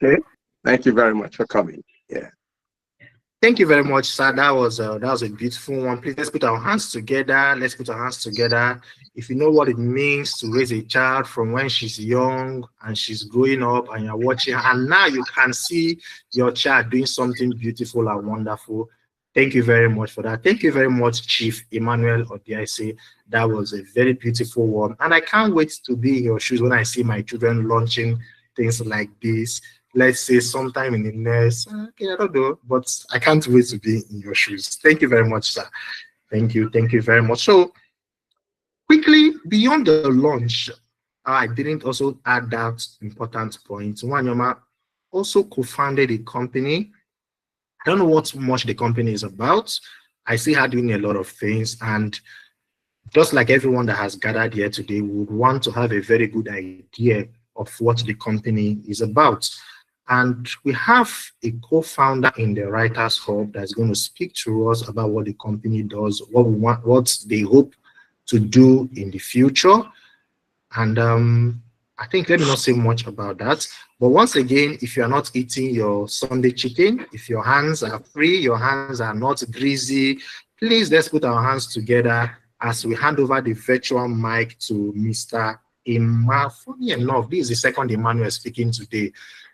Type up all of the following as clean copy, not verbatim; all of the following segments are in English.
Okay. Thank you very much for coming. Yeah. Thank you very much, sir. That was a beautiful one. Please let's put our hands together. Let's put our hands together. If you know what it means to raise a child from when she's young and she's growing up and you're watching, and now you can see your child doing something beautiful and wonderful. Thank you very much for that. Thank you very much, Chief Emmanuel Odiaise. That was a very beautiful one. And I can't wait to be in your shoes when I see my children launching things like this. Let's say sometime in the next, okay, I don't know, but I can't wait to be in your shoes. Thank you very much, sir. Thank you. Thank you very much. So quickly, beyond the launch, I didn't also add that important point. Wanyama also co-founded a company. I don't know what much the company is about. I see her doing a lot of things, and just like everyone that has gathered here today, we would want to have a very good idea of what the company is about. And we have a co-founder in the Writers Hub that's going to speak to us about what the company does, what we want, what they hope to do in the future. And I think let me not say much about that. But once again, if you are not eating your Sunday chicken, if your hands are free, your hands are not greasy, please let's put our hands together as we hand over the virtual mic to Mr. Emma. Funny enough, this is the second Emmanuel speaking today.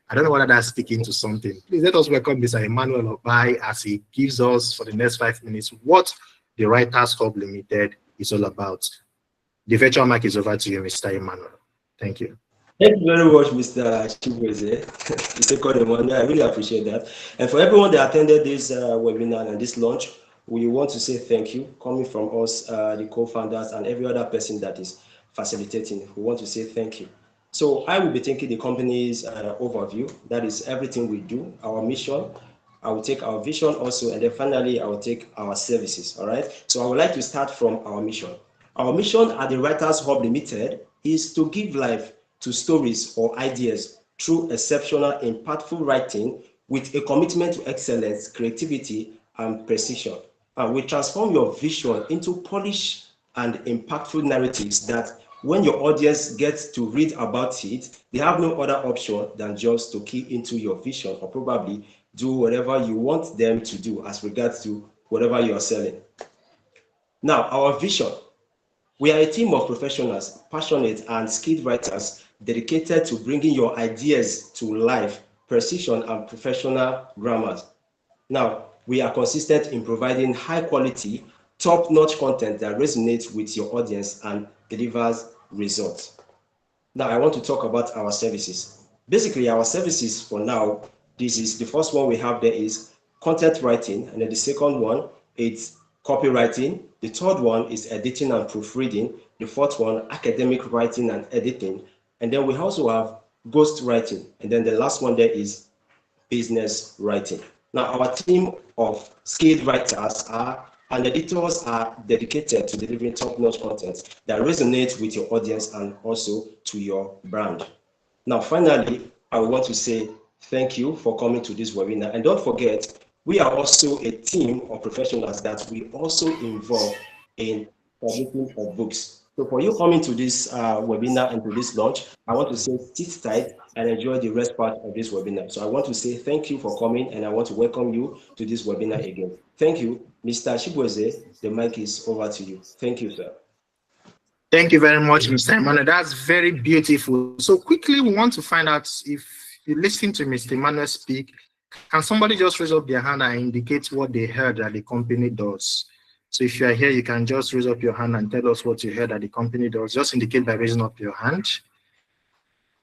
I don't know whether that's speaking to something. Please let us welcome Mr. Emmanuel Obai as he gives us for the next 5 minutes what the Writers Hub Limited is all about. The virtual mic is over to you, Mr. Emmanuel. Thank you. Thank you very much, Mr. Chibueze. The second Emmanuel, I really appreciate that. And for everyone that attended this webinar and this launch, we want to say thank you, coming from us, the co-founders, and every other person that is facilitating. We want to say thank you. So I will be taking the company's overview. That is everything we do, our mission. I will take our vision also, and then finally I will take our services. All right. So I would like to start from our mission. Our mission at the Writers Hub Limited is to give life to stories or ideas through exceptional, impactful writing with a commitment to excellence, creativity, and precision. And we transform your vision into polished and impactful narratives that when your audience gets to read about it, they have no other option than just to key into your vision or probably do whatever you want them to do as regards to whatever you are selling. Now, our vision. We are a team of professionals, passionate and skilled writers dedicated to bringing your ideas to life, precision and professional grammar. Now, we are consistent in providing high quality, top-notch content that resonates with your audience and delivers results. Now, I want to talk about our services. Basically, our services for now, this is the first one we have there is content writing, and then the second one is copywriting. The third one is editing and proofreading. The fourth one, academic writing and editing. And then we also have ghost writing. And then the last one there is business writing. Now, our team of skilled writers and editors are dedicated to delivering top-notch content that resonates with your audience and also to your brand. Now, finally, I want to say thank you for coming to this webinar. And don't forget, we are also a team of professionals that we also involve in publishing of books. So for you coming to this webinar and to this launch, I want to say sit tight and enjoy the rest part of this webinar. So I want to say thank you for coming, and I want to welcome you to this webinar again. Thank you. Mr. Chibueze, the mic is over to you. Thank you, sir. Thank you very much, Mr. Emmanuel. That's very beautiful. So quickly, we want to find out if you listen to Mr. Emmanuel speak, can somebody just raise up their hand and indicate what they heard that the company does? So if you are here, you can just raise up your hand and tell us what you heard that the company does. Just indicate by raising up your hand.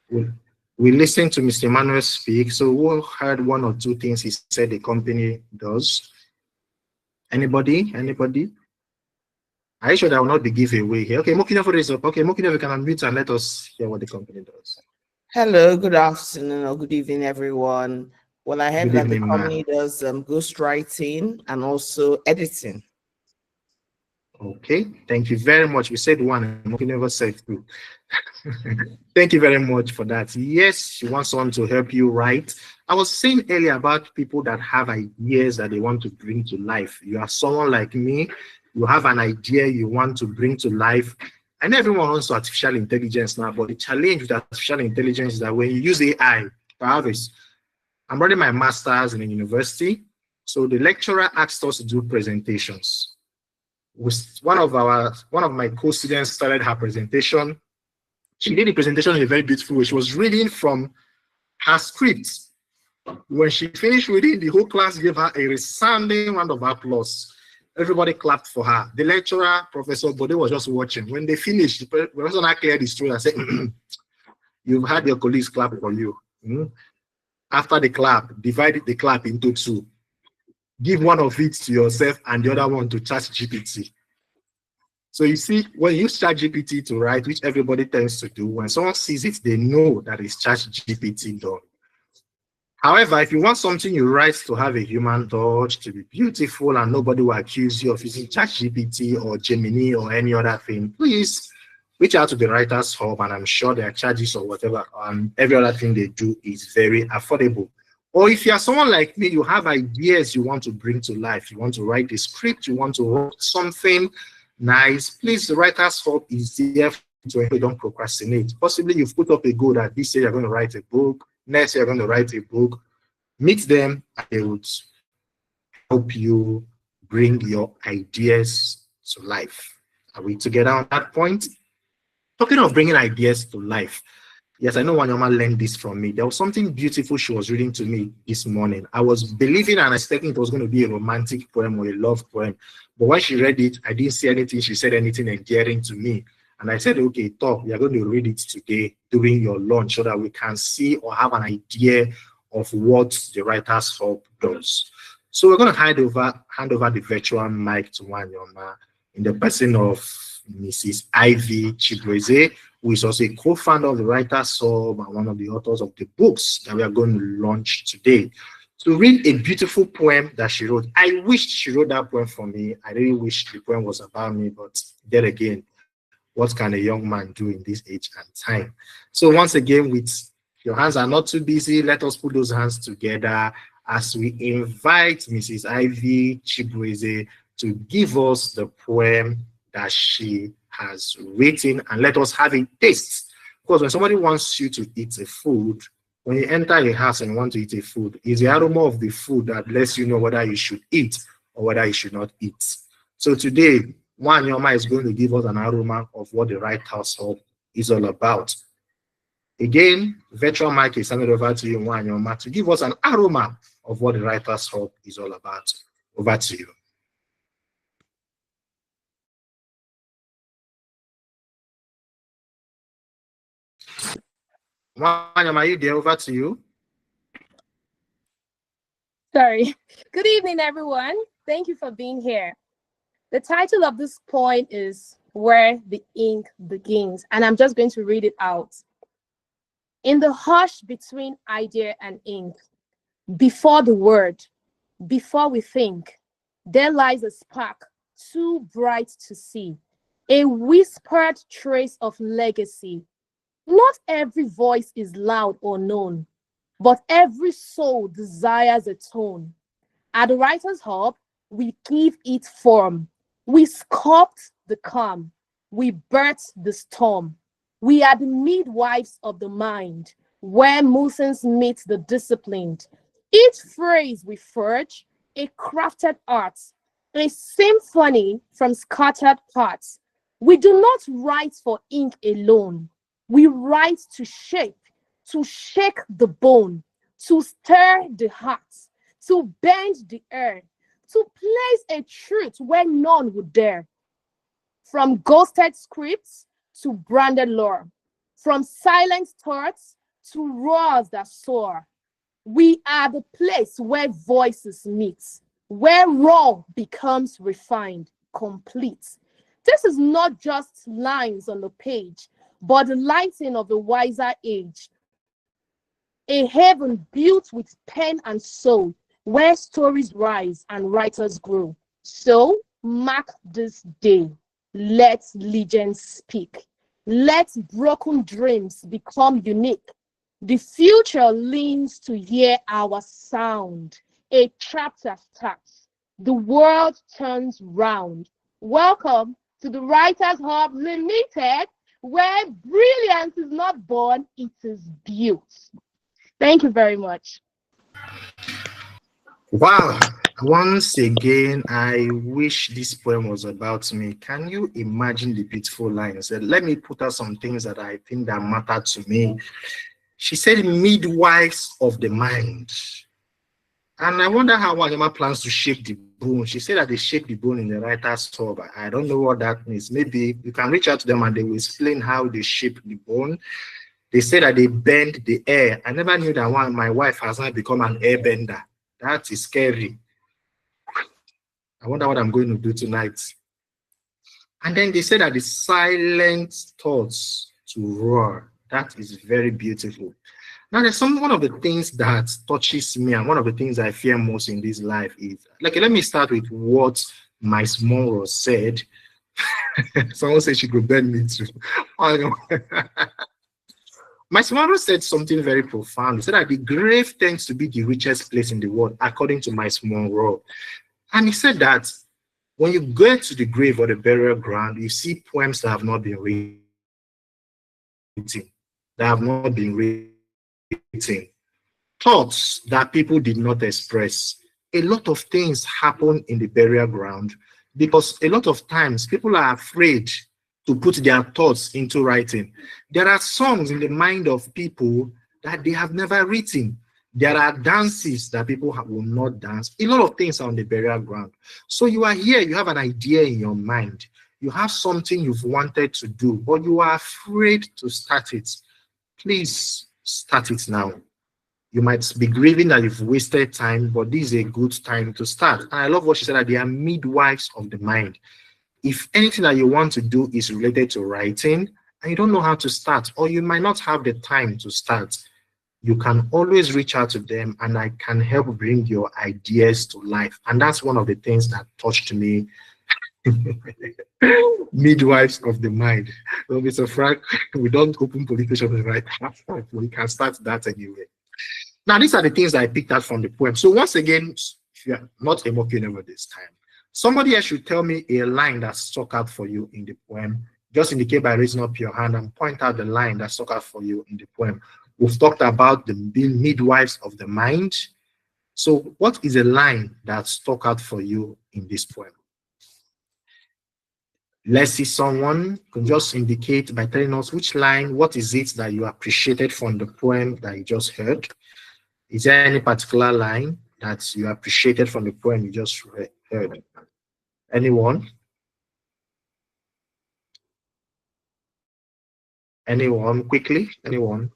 We listened to Mr. Emmanuel speak. So we heard one or two things he said the company does. Anybody? Anybody? Are you sure that will not be giveaway here? Okay, Mokinov raise up. Okay, Mokinov, you can unmute and let us hear what the company does. Hello, good afternoon or good evening, everyone. Well, I heard that the company does ghostwriting and also editing. Okay, thank you very much. We said one, and we never said two. Thank you very much for that. Yes, you want someone to help you write. I was saying earlier about people that have ideas that they want to bring to life. You are someone like me, you have an idea you want to bring to life. And everyone wants artificial intelligence now, but the challenge with artificial intelligence is that when you use AI, perhaps I'm running my master's in a university. So the lecturer asked us to do presentations. One of my co-students started her presentation. She did the presentation in a very beautiful way. She was reading from her script. When she finished reading, the whole class gave her a resounding round of applause. Everybody clapped for her. The lecturer, Professor Bode, was just watching. When they finished, the professor now cleared his throat and said, "You've had your colleagues clap for you. After the clap, divide the clap into two. Give one of it to yourself and the other one to ChatGPT." So you see, when you use ChatGPT to write, which everybody tends to do, when someone sees it, they know that it's ChatGPT done. However, if you want something you write to have a human touch, to be beautiful, and nobody will accuse you of using ChatGPT or Gemini or any other thing, please reach out to the Writers Hub, and I'm sure their charges or whatever, every other thing they do is very affordable. Or if you're someone like me, you have ideas you want to bring to life, you want to write a script, you want to write something nice, please, the Writers Hub is there to help you. Don't procrastinate. Possibly you've put up a goal that this year you're going to write a book, next year you're going to write a book. Meet them, and they would help you bring your ideas to life. Are we together on that point? Talking of bringing ideas to life, yes, I know Wanyama learned this from me. There was something beautiful she was reading to me this morning. I was believing and expecting it was going to be a romantic poem or a love poem. But when she read it, I didn't see anything. She said anything endearing to me. And I said, okay, Top, we are going to read it today during your lunch so that we can see or have an idea of what the Writers Hub does. So we're going to hand over the virtual mic to Wanyama in the person of Mrs. Ivy Chibueze, who is also a co-founder of the Writers Hub and one of the authors of the books that we are going to launch today, to read a beautiful poem that she wrote. I wished she wrote that poem for me. I really wish the poem was about me, but then again, what can a young man do in this age and time? So once again, with your hands are not too busy, let us put those hands together as we invite Mrs. Ivy Chibueze to give us the poem that she has written, and let us have a taste. Because when somebody wants you to eat a food, when you enter a house and want to eat a food, it's the aroma of the food that lets you know whether you should eat or whether you should not eat. So today, Wanyama is going to give us an aroma of what the Writers Hub is all about. Again, virtual mic is handed over to you, Wanyama, to give us an aroma of what the Writers Hub is all about. Over to you. Wanyama, are you there? Over to you. Sorry. Good evening, everyone. Thank you for being here. The title of this poem is Where the Ink Begins, and I'm just going to read it out. In the hush between idea and ink, before the word, before we think, there lies a spark too bright to see, a whispered trace of legacy. Not every voice is loud or known, but every soul desires a tone. At the Writers Hub, we give it form. We sculpt the calm. We birth the storm. We are the midwives of the mind, where emotions meet the disciplined. Each phrase we forge, a crafted art, a symphony from scattered parts. We do not write for ink alone. We write to shake the bone, to stir the heart, to bend the air, to place a truth where none would dare. From ghosted scripts to branded lore, from silent thoughts to roars that soar. We are the place where voices meet, where raw becomes refined, complete. This is not just lines on the page, but the lighting of a wiser age. A heaven built with pen and soul, where stories rise and writers grow. So mark this day. Let legends speak. Let broken dreams become unique. The future leans to hear our sound. A chapter starts. The world turns round. Welcome to the Writers Hub Limited, where brilliance is not born, it is built. Thank you very much. Wow. Once again, I wish this poem was about me. Can you imagine the beautiful lines? Let me put out some things that I think that matter to me. She said, midwives of the mind. And I wonder how Wanyama plans to shape the bone. She said that they shape the bone in the writer's hub. I don't know what that means. Maybe you can reach out to them and they will explain how they shape the bone. They say that they bend the air. I never knew that one. My wife has now become an airbender. That is scary. I wonder what I'm going to do tonight. And then they say that the silent thoughts to roar. That is very beautiful. Now, there's one of the things that touches me, and one of the things I fear most in this life is, like, let me start with what my Monroe said. Someone said she could bend me too. My Monroe said something very profound. He said that the grave tends to be the richest place in the world, according to my Monroe. And he said that when you go to the grave or the burial ground, you see poems that have not been written, thoughts that people did not express. A lot of things happen in the burial ground because a lot of times people are afraid to put their thoughts into writing. There are songs in the mind of people that they have never written. There are dances that people will not dance. A lot of things are on the burial ground. So you are here, you have an idea in your mind. You have something you've wanted to do, but you are afraid to start it. Please start it now. You might be grieving that you've wasted time, but this is a good time to start. And I love what she said, that they are midwives of the mind. If anything that you want to do is related to writing and you don't know how to start, or you might not have the time to start, you can always reach out to them and I can help bring your ideas to life. And that's one of the things that touched me. Midwives of the mind. Well, Mr. Frank, we don't open publication right now. We can start that anyway. Now, these are the things that I picked out from the poem. So once again, if you're not a mock over this time, somebody else should tell me a line that stuck out for you in the poem. Just indicate by raising up your hand and point out the line that stuck out for you in the poem. We've talked about the being midwives of the mind. So what is a line that stuck out for you in this poem? Let's see, someone can just indicate by telling us which line, what is it that you appreciated from the poem that you just heard? Is there any particular line that you appreciated from the poem you just heard? Anyone? Anyone? Quickly? Anyone?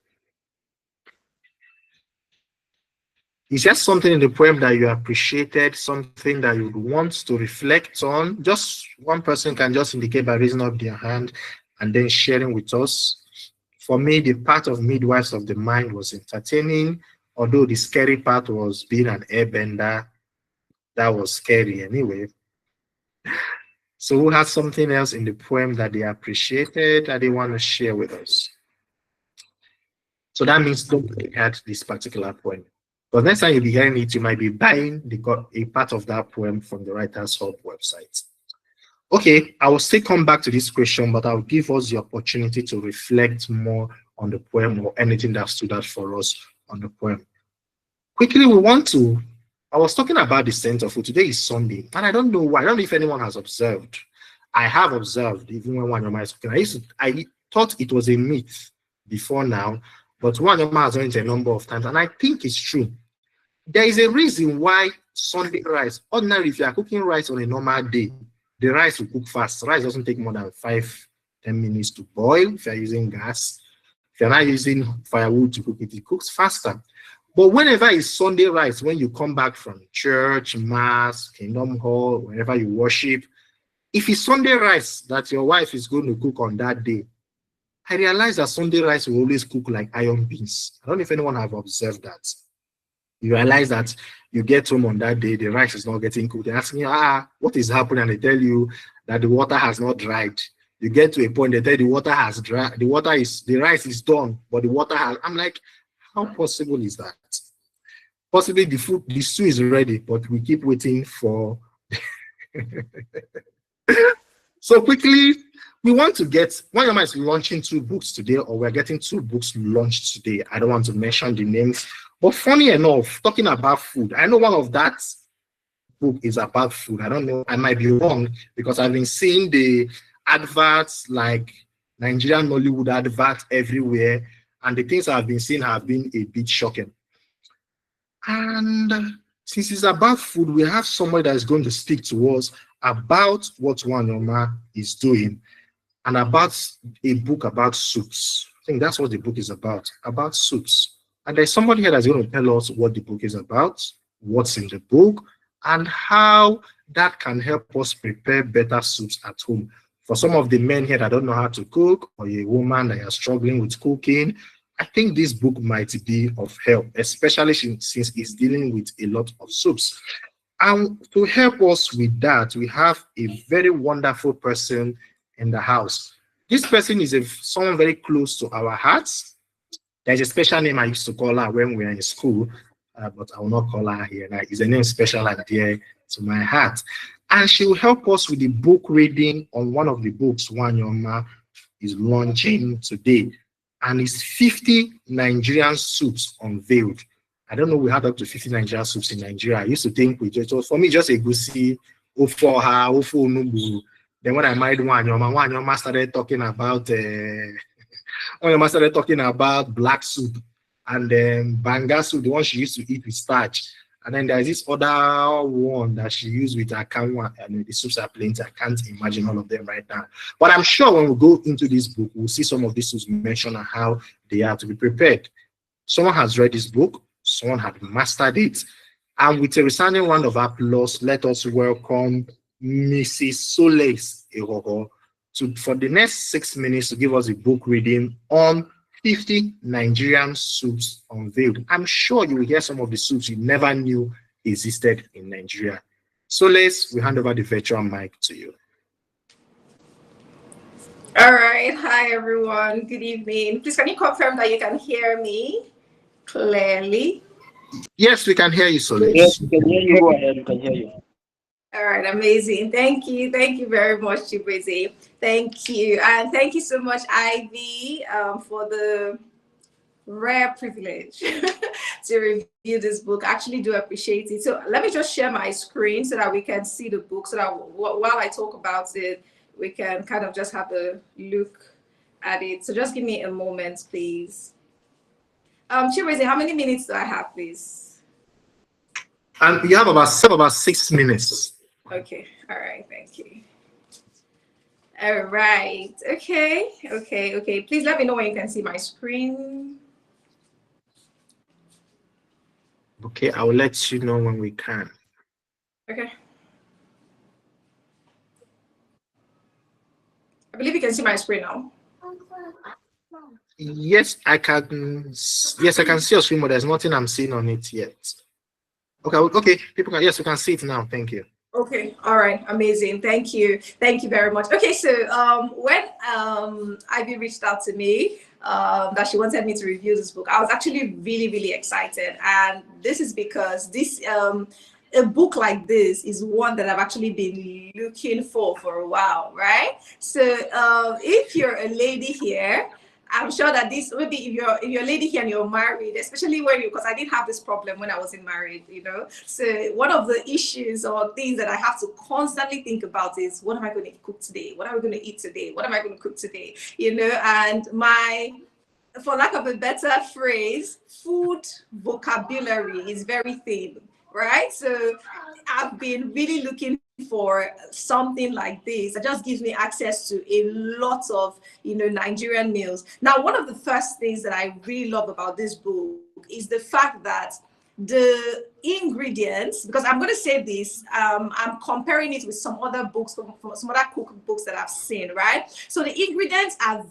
Is there something in the poem that you appreciated, something that you would want to reflect on? Just one person can just indicate by raising up their hand and then sharing with us. For me, the part of midwives of the mind was entertaining, although the scary part was being an airbender. That was scary anyway. So who has something else in the poem that they appreciated that they want to share with us? So that means don't forget this particular poem. But next time you'll be hearing it, you might be buying a part of that poem from the Writers Hub website. Okay, I will still come back to this question, but I'll give us the opportunity to reflect more on the poem or anything that stood out for us on the poem. Quickly, I was talking about the center food. Today is Sunday, and I don't know why. I don't know if anyone has observed. I have observed, even when one of my talking. I thought it was a myth before now, but one of my has done it a number of times, and I think it's true. There is a reason why Sunday rice, ordinarily, if you are cooking rice on a normal day, the rice will cook fast. Rice doesn't take more than 5-10 minutes to boil if you're using gas. If you're not using firewood to cook it, it cooks faster. But whenever it's Sunday rice, when you come back from church, mass, kingdom hall, wherever you worship, if it's Sunday rice that your wife is going to cook on that day, I realize that Sunday rice will always cook like iron beans. I don't know if anyone have observed that. You realize that you get home on that day, the rice is not getting cooked. They're asking you, what is happening? And they tell you that the water has not dried. You get to a point, they tell you the water has dried, the rice is done, but the water has, I'm like, how possible is that? Possibly the stew is ready, but we keep waiting for. So quickly, we want to get, one of us is launching 2 books today, or we're getting 2 books launched today. I don't want to mention the names But funny enough, talking about food, I know one of that book is about food. I don't know, I might be wrong because I've been seeing the adverts like Nigerian Nollywood adverts everywhere, and the things I've been seeing have been a bit shocking. And since it's about food, we have somebody that is going to speak to us about what Wanyoma is doing and about a book about soups. I think that's what the book is about soups. And there's somebody here that's going to tell us what the book is about, what's in the book, and how that can help us prepare better soups at home. For some of the men here that don't know how to cook, or a woman that is struggling with cooking, I think this book might be of help, especially since it's dealing with a lot of soups. And to help us with that, we have a very wonderful person in the house. This person is someone very close to our hearts. There's a special name I used to call her when we were in school, but I will not call her here. Now, it's a name special and dear to my heart. And she will help us with the book reading on one of the books Wanyoma is launching today. And it's 50 Nigerian soups unveiled. I don't know, we had up to 50 Nigerian soups in Nigeria. I used to think for me, just a goosey, ofoha, ofo nubu. Then when I married Wanyoma started talking about Wanyoma started talking about black soup and then banga soup, the one she used to eat with starch. And then there's this other one that she used with akanwa, and the soups are plenty. I can't imagine all of them right now. But I'm sure when we go into this book, we'll see some of these soups mentioned and how they are to be prepared. Someone has read this book, someone had mastered it. And with a resounding round of applause, let us welcome Mrs. Soles Ehoho for the next 6 minutes to give us a book reading on 50 Nigerian soups unveiled. I'm sure you will hear some of the soups you never knew existed in Nigeria. Soles, we hand over the virtual mic to you. All right. Hi, everyone. Good evening. Please, can you confirm that you can hear me clearly? Yes, we can hear you, Soles. Yes, we can hear you. Go ahead. We can hear you. All right, amazing. Thank you. Thank you very much, Chibueze. Thank you. And thank you so much, Ivy, for the rare privilege to review this book. I actually do appreciate it. So let me just share my screen so that we can see the book, so that while I talk about it, we can kind of just have a look at it. So just give me a moment, please. Chibueze, how many minutes do I have, please? And you have about 6 minutes. Okay. All right. Thank you. All right. Okay. Please let me know when you can see my screen. Okay, I will let you know when we can. Okay. I believe you can see my screen now. Yes, I can. Yes, I can see your screen, but there's nothing I'm seeing on it yet. Okay. People can. Yes, we can see it now. Thank you. Okay. All right. Amazing. Thank you very much. Okay. So when Ivy reached out to me that she wanted me to review this book, I was actually really excited, and this is because a book like this is one that I've actually been looking for a while, right? So if you're a lady here, I'm sure that this, maybe if you're a lady here and you're married, especially because I did have this problem when I wasn't married, So one of the issues or things that I have to constantly think about is, what am I going to cook today? What are we going to eat today? What am I going to cook today? And for lack of a better phrase, food vocabulary is very thin, right? So I've been really looking for something like this that just gives me access to a lot of Nigerian meals. Now, one of the first things that I really love about this book is the fact that the ingredients, because I'm going to say this, I'm comparing it with some other books, from some other cookbooks that I've seen, right? So the ingredients are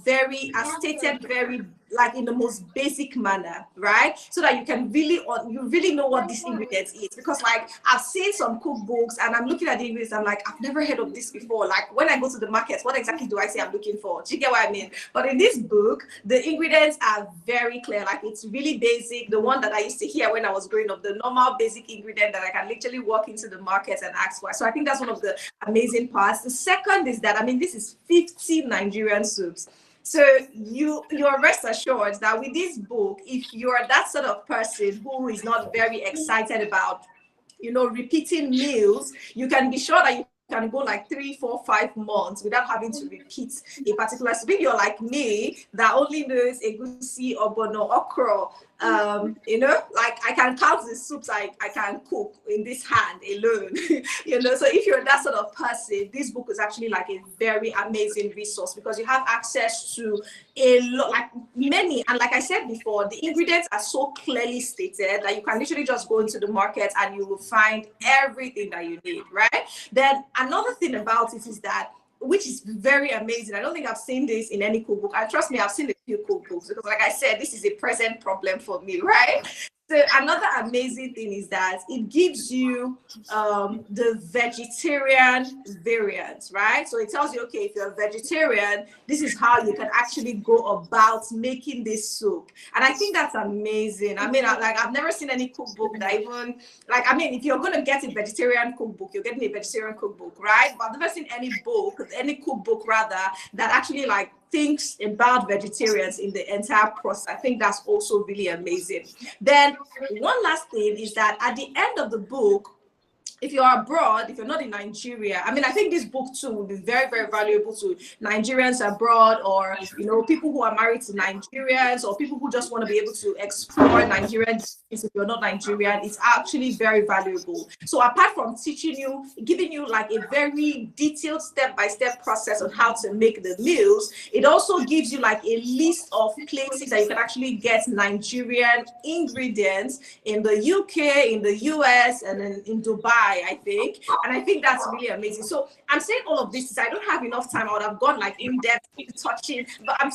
stated very like in the most basic manner, right? So that you really know what this ingredients is. Because like I've seen some cookbooks and I'm looking at the ingredients, I'm like, I've never heard of this before. Like when I go to the markets, what exactly do I say I'm looking for? Do you get what I mean? But in this book, the ingredients are very clear. Like it's really basic. The one that I used to hear when I was growing up, the normal basic ingredient that I can literally walk into the market and ask for. So I think that's one of the amazing parts. The second is that, this is 50 Nigerian soups. So you're rest assured that with this book, if you're that sort of person who is not very excited about, repeating meals, you can be sure that you can go like 3, 4, 5 months without having to repeat a particular soup. If you're like me that only knows egusi, obono, okra, like I can count the soups I can cook in this hand alone. So if you're that sort of person, this book is actually like a very amazing resource because you have access to a lot, like many, and like I said before, the ingredients are so clearly stated that you can literally just go into the market and you will find everything that you need, right? Then another thing about it is that, which is very amazing. I don't think I've seen this in any cookbook. And trust me, I've seen a few cookbooks because, like I said, this is a present problem for me, right? So another amazing thing is that it gives you the vegetarian variant, right? So it tells you, okay, if you're a vegetarian, this is how you can actually go about making this soup. And I think that's amazing. I mean, I've never seen any cookbook that even, if you're going to get a vegetarian cookbook, you're getting a vegetarian cookbook, right? But I've never seen any cookbook rather, that actually thinks about vegetarians in the entire process. I think that's also really amazing. Then one last thing is that at the end of the book, if you're abroad, if you're not in Nigeria, I think this book too will be very, very valuable to Nigerians abroad, or people who are married to Nigerians, or people who just want to be able to explore Nigerian. If you're not Nigerian, it's actually very valuable. So apart from teaching you, giving you like a very detailed step-by-step process on how to make the meals, it also gives you like a list of places that you can actually get Nigerian ingredients in the UK, in the US, and in Dubai, I think. And I think that's really amazing. So I'm saying all of this, I don't have enough time. I would have gone like in depth touching, but I'm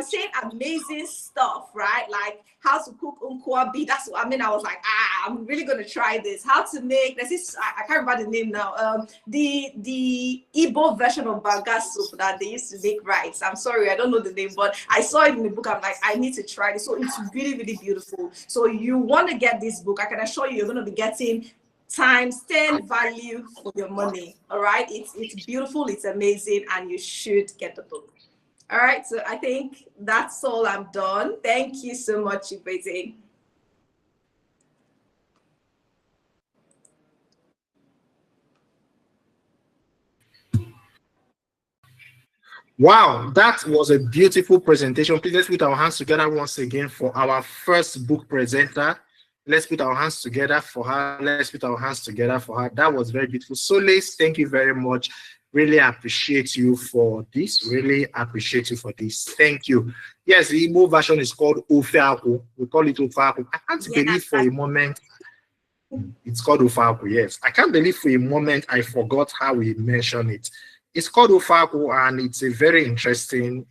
saying amazing stuff, right? Like how to cook nkwobi. That's what I was like, I'm really gonna try this. How to make this, I can't remember the name now. The Igbo version of banga soup that they used to make rice. I'm sorry, I don't know the name, but I saw it in the book. I'm like, I need to try this. So it's really, really beautiful. So you want to get this book, I can assure you, you're going to be getting times 10 value for your money. All right, it's beautiful, it's amazing, and you should get the book. All right, so I think that's all. I'm done. Thank you so much, Ibete. Wow, that was a beautiful presentation. Please let's put our hands together once again for our first book presenter. Let's put our hands together for her. Let's put our hands together for her. That was very beautiful. Solace, thank you very much. Really appreciate you for this. Really appreciate you for this. Thank you. Yes, the Igbo version is called Ofeaku. We call it Ofeaku. I can't believe for a moment it's called Ofeaku. Yes, I can't believe for a moment I forgot how we mentioned it. It's called Ofeaku, and it's a very interesting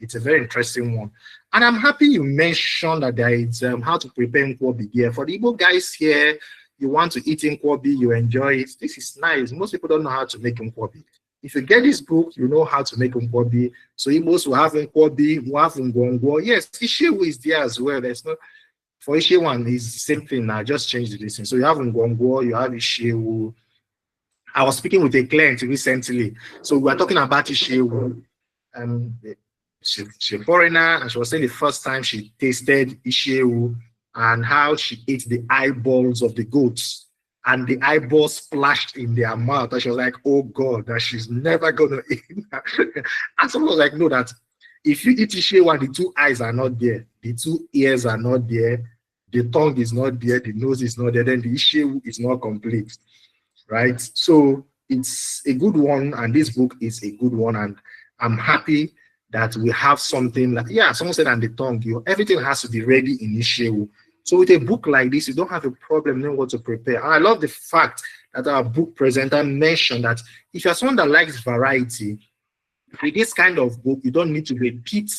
one. And I'm happy you mentioned that there is how to prepare nkwobi here. For the Igbo guys here, you want to eat nkwobi, you enjoy it. This is nice. Most people don't know how to make nkwobi. If you get this book, you know how to make nkwobi. So Igbos will have nkwobi, will have ngwongwo. Yes, Ishewu is there as well. There's no, for Ishewu is the same thing. I just changed the list. So you have ngwongwo, you have Ishewu. I was speaking with a client recently. So we were talking about Ishewu. She's a foreigner, and she was saying the first time she tasted Ishewu and how she ate the eyeballs of the goats, and the eyeballs splashed in their mouth. And she was like, oh God, that she's never gonna eat that. And someone was like, no, that if you eat Ishewu and the 2 eyes are not there, the 2 ears are not there, the tongue is not there, the nose is not there, then the Ishewu is not complete. Right? So it's a good one, and this book is a good one, and I'm happy that we have something like, yeah, someone said on the tongue, everything has to be ready in Ishewu. So with a book like this, you don't have a problem knowing what to prepare. And I love the fact that our book presenter mentioned that if you're someone that likes variety, with this kind of book, you don't need to repeat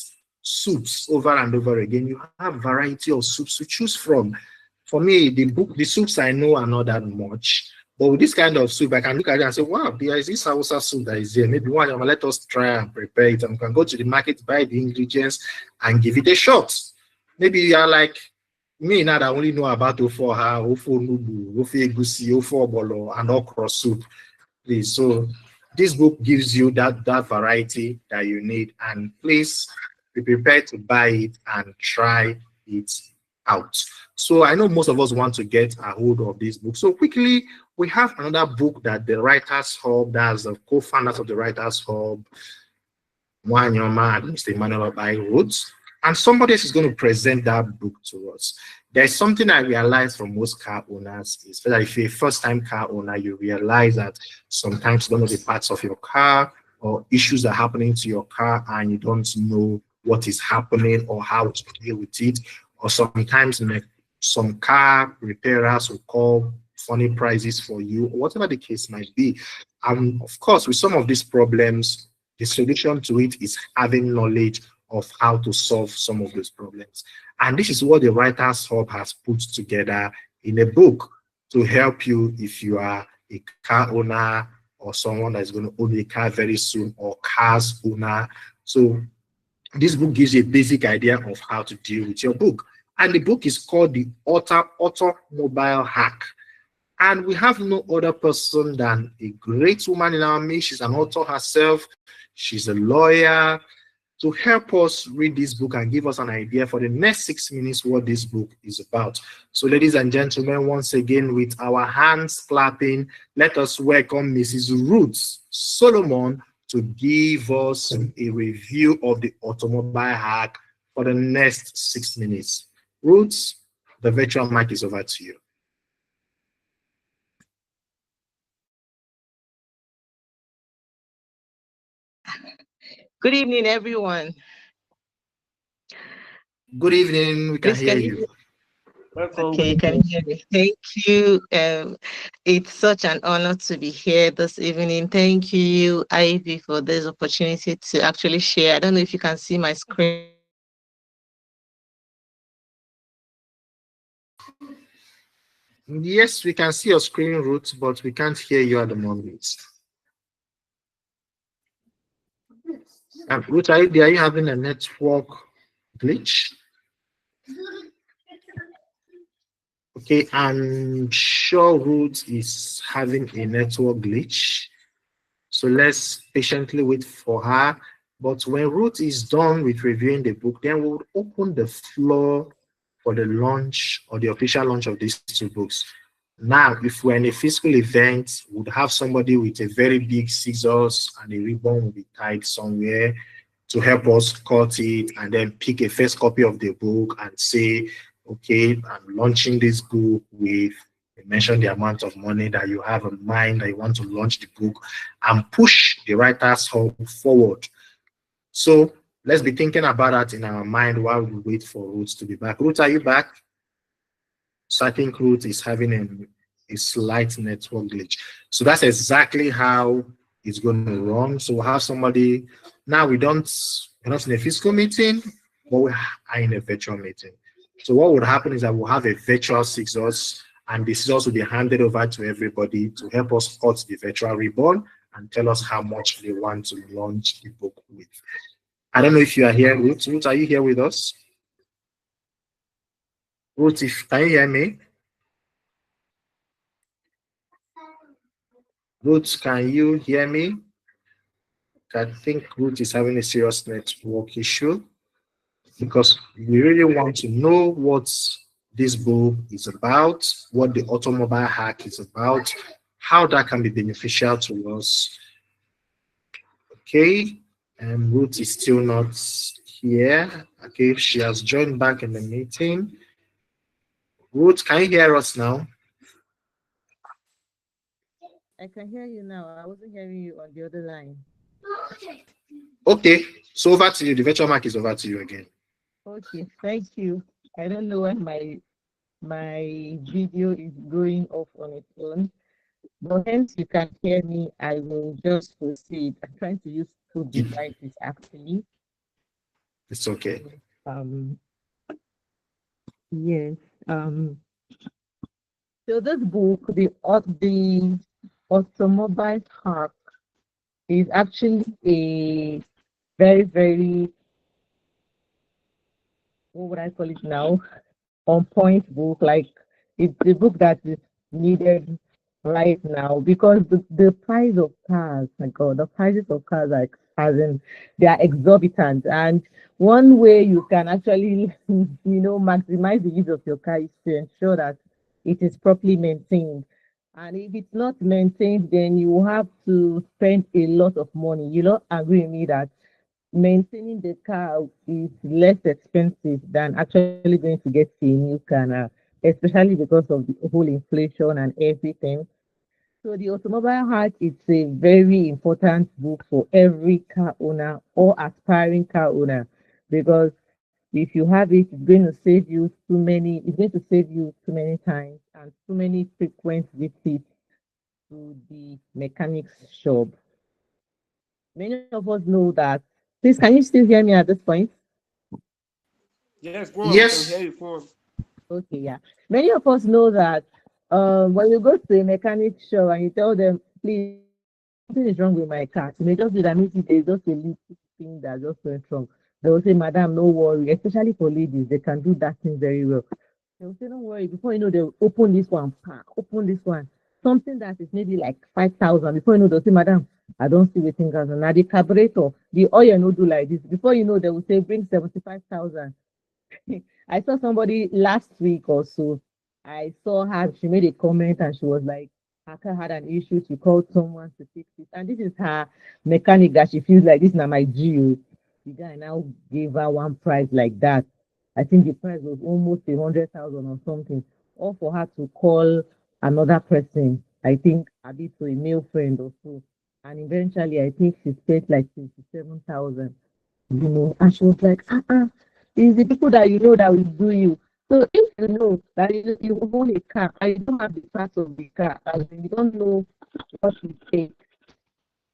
soups over and over again. You have variety of soups to choose from. For me, the soups I know are not that much. But with this kind of soup, I can look at it and say, wow, there is this Hausa soup that is here. Maybe one time, let us try and prepare it. And we can go to the market, buy the ingredients, and give it a shot. Maybe you are like me now that only know about Ofoha, Ofo Nubu, Ofe Egusi, Ofo Obolo, and okra soup. Please. So this book gives you that variety that you need. And please, be prepared to buy it and try it out. So I know most of us want to get a hold of this book. So quickly, we have another book that the Writers Hub, that's the co-founders of the Writers Hub, Wanyoma and Mr. Emmanuel Abai wrote, and somebody else is going to present that book to us. There's something I realized from most car owners, especially if you're a first-time car owner, you realize that sometimes you don't know the parts of your car or issues are happening to your car and you don't know what is happening or how to deal with it. Or sometimes some car repairers will call funny prices for you, or whatever the case might be. And of course, with some of these problems, the solution to it is having knowledge of how to solve some of those problems. And this is what the Writers Hub has put together in a book to help you if you are a car owner or someone that's going to own a car very soon, or cars owner. So this book gives you a basic idea of how to deal with your book. And the book is called The Automobile Hack. And we have no other person than a great woman in our midst. She's an author herself. She's a lawyer, to help us read this book and give us an idea for the next 6 minutes what this book is about. So ladies and gentlemen, once again, with our hands clapping, let us welcome Mrs. Ruth Solomon to give us a review of The Automobile Hack for the next 6 minutes. Ruth, the virtual mic is over to you. Good evening, everyone. Good evening. We can hear you. Okay, can you hear me? Thank you. It's such an honor to be here this evening. Thank you, Ivy, for this opportunity to actually share. I don't know if you can see my screen. Yes, we can see your screen, Ruth, but we can't hear you at the moment. Ruth, are you having a network glitch? Okay, I'm sure Ruth is having a network glitch. So let's patiently wait for her. But when Ruth is done with reviewing the book, then we'll open the floor for the launch or the official launch of these two books. Now, if we're in a physical event, we'd have somebody with a very big scissors and a ribbon will be tied somewhere to help us cut it and then pick a first copy of the book and say, okay, I'm launching this book with, mention the amount of money that you have in mind that you want to launch the book, and push the Writers Hub forward. So let's be thinking about that in our mind while we wait for Ruth to be back. Ruth, are you back? So I think Ruth is having a slight network glitch. So that's exactly how it's going to run. So we'll have somebody, now we're not in a physical meeting, but we are in a virtual meeting. So what would happen is that we'll have a virtual scissors, and the scissors will be handed over to everybody to help us cut the virtual ribbon and tell us how much they want to launch the book with. I don't know if you are here, Ruth. Ruth, are you here with us? Ruth, can you hear me? Ruth, can you hear me? I think Ruth is having a serious network issue because we really want to know what this book is about, what the automobile hack is about, how that can be beneficial to us. Okay, and Ruth is still not here. Okay, she has joined back in the meeting. Ruth, can you hear us now? I can hear you now. I wasn't hearing you on the other line. Okay, so over to you. The virtual mic is over to you again. Okay, thank you. I don't know when my video is going off on its own, but hence you can hear me. I will just proceed. I'm trying to use two devices actually. It's okay. Yes. So this book, the automobile hack, is actually a very, very, what would I call it now? On point book. Like it's the book that is needed right now because the price of cars, my God, the prices of cars are as in they are exorbitant. And one way you can actually, maximize the use of your car is to ensure that it is properly maintained. And if it's not maintained, then you have to spend a lot of money. You don't agree with me that maintaining the car is less expensive than actually going to get a new car now, especially because of the whole inflation and everything. So the Automobile Hack is a very important book for every car owner or aspiring car owner, because if you have it, it's going to save you too many. It's going to save you too many times and too many frequent visits to the mechanic's shop. Many of us know that. Please, can you still hear me at this point? Yes, go on. We can hear Yes. you. Go on. Okay, yeah. Many of us know that when you go to a mechanic shop and you tell them, please, something is wrong with my car, you may just be that maybe there's just a little thing that just went wrong. They will say, Madam, no worry, especially for ladies, they can do that thing very well. They will say, don't worry, before you know, they'll open this one, pack, open this one. Something that is maybe like 5,000. Before you know, they'll say, Madam, I don't see waiting gas. Now the carburetor, the oil no do like this. Before you know, they will say, bring 75,000. I saw somebody last week or so. I saw her, she made a comment and she was like, her car had an issue. She called someone to fix it. And this is her mechanic that she feels like this is not my GU. The guy now gave her one price like that. I think the price was almost 100,000 or something. Or for her to call another person, I think a bit to a male friend or so. And eventually I think she spent like 27,000, and she was like, it's the people that you know that will do you. So if you know that you own a car and you don't have the parts of the car, as in you don't know what it takes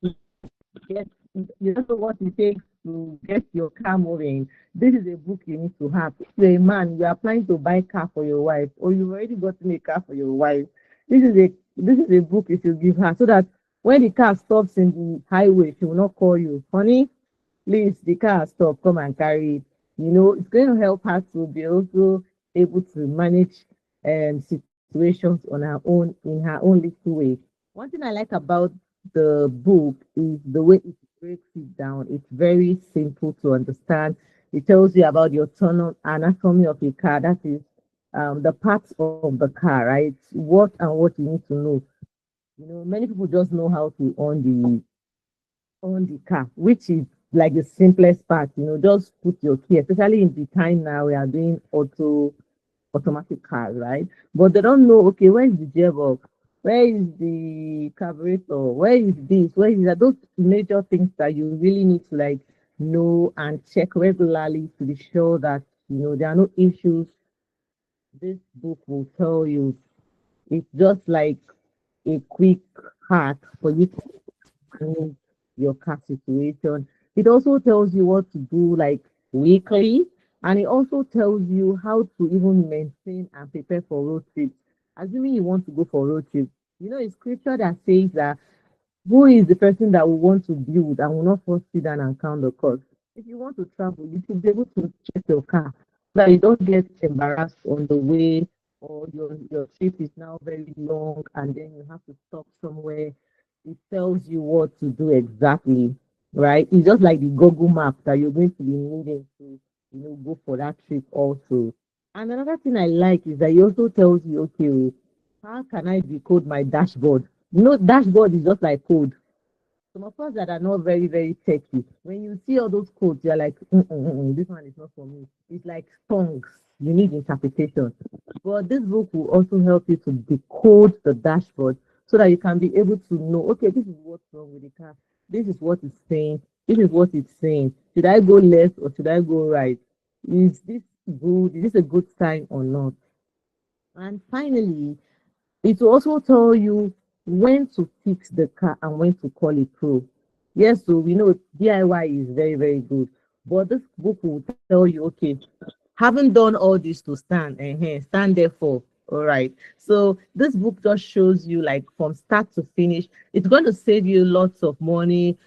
to get, you don't know what it takes to get your car moving, this is a book you need to have. If you're a man, you are planning to buy a car for your wife, or you've already gotten a car for your wife, this is a book you should give her so that when the car stops in the highway, she will not call you, honey, please, the car stop, come and carry it. It's going to help her to be also able to manage situations on her own in her own little way. One thing I like about the book is the way it breaks it down. It's very simple to understand. It tells you about the autonomous anatomy of a car, that is the parts of the car, right? What and what you need to know. Many people just know how to on the car, which is like the simplest part. Just put your key, especially in the time now we are doing automatic cars, right? But they don't know, okay, where is the gearbox? Where is the carburetor? Where is this? Where is that? Those major things that you really need to like know and check regularly to be sure that there are no issues. This book will tell you. It's just like a quick hack for you to manage your car situation. It also tells you what to do like weekly, and it also tells you how to even maintain and prepare for road trips. Assuming you want to go for road trips, it's scripture that says that who is the person that will want to build and will not first sit down and count the cost? If you want to travel, you should be able to check your car so that you don't get embarrassed on the way, or your trip is now very long and then you have to stop somewhere. It tells you what to do exactly, right? It's just like the Google map that you're going to be needing to, go for that trip also. And another thing I like is that it also tells you, okay, how can I decode my dashboard? Dashboard is just like code. Some of us that are not very, very techy, when you see all those codes, you're like, this one is not for me. It's like songs. You need interpretation. But this book will also help you to decode the dashboard so that you can be able to know, okay, this is what's wrong with the car. This is what it's saying. This is what it's saying. Should I go left or should I go right? Is this good? Is this a good sign or not? And finally, it will also tell you when to fix the car and when to call a pro. Yes, so we know DIY is very, very good. But this book will tell you, okay, haven't done all this to stand, stand there for. All right. So this book just shows you like from start to finish. It's going to save you lots of money,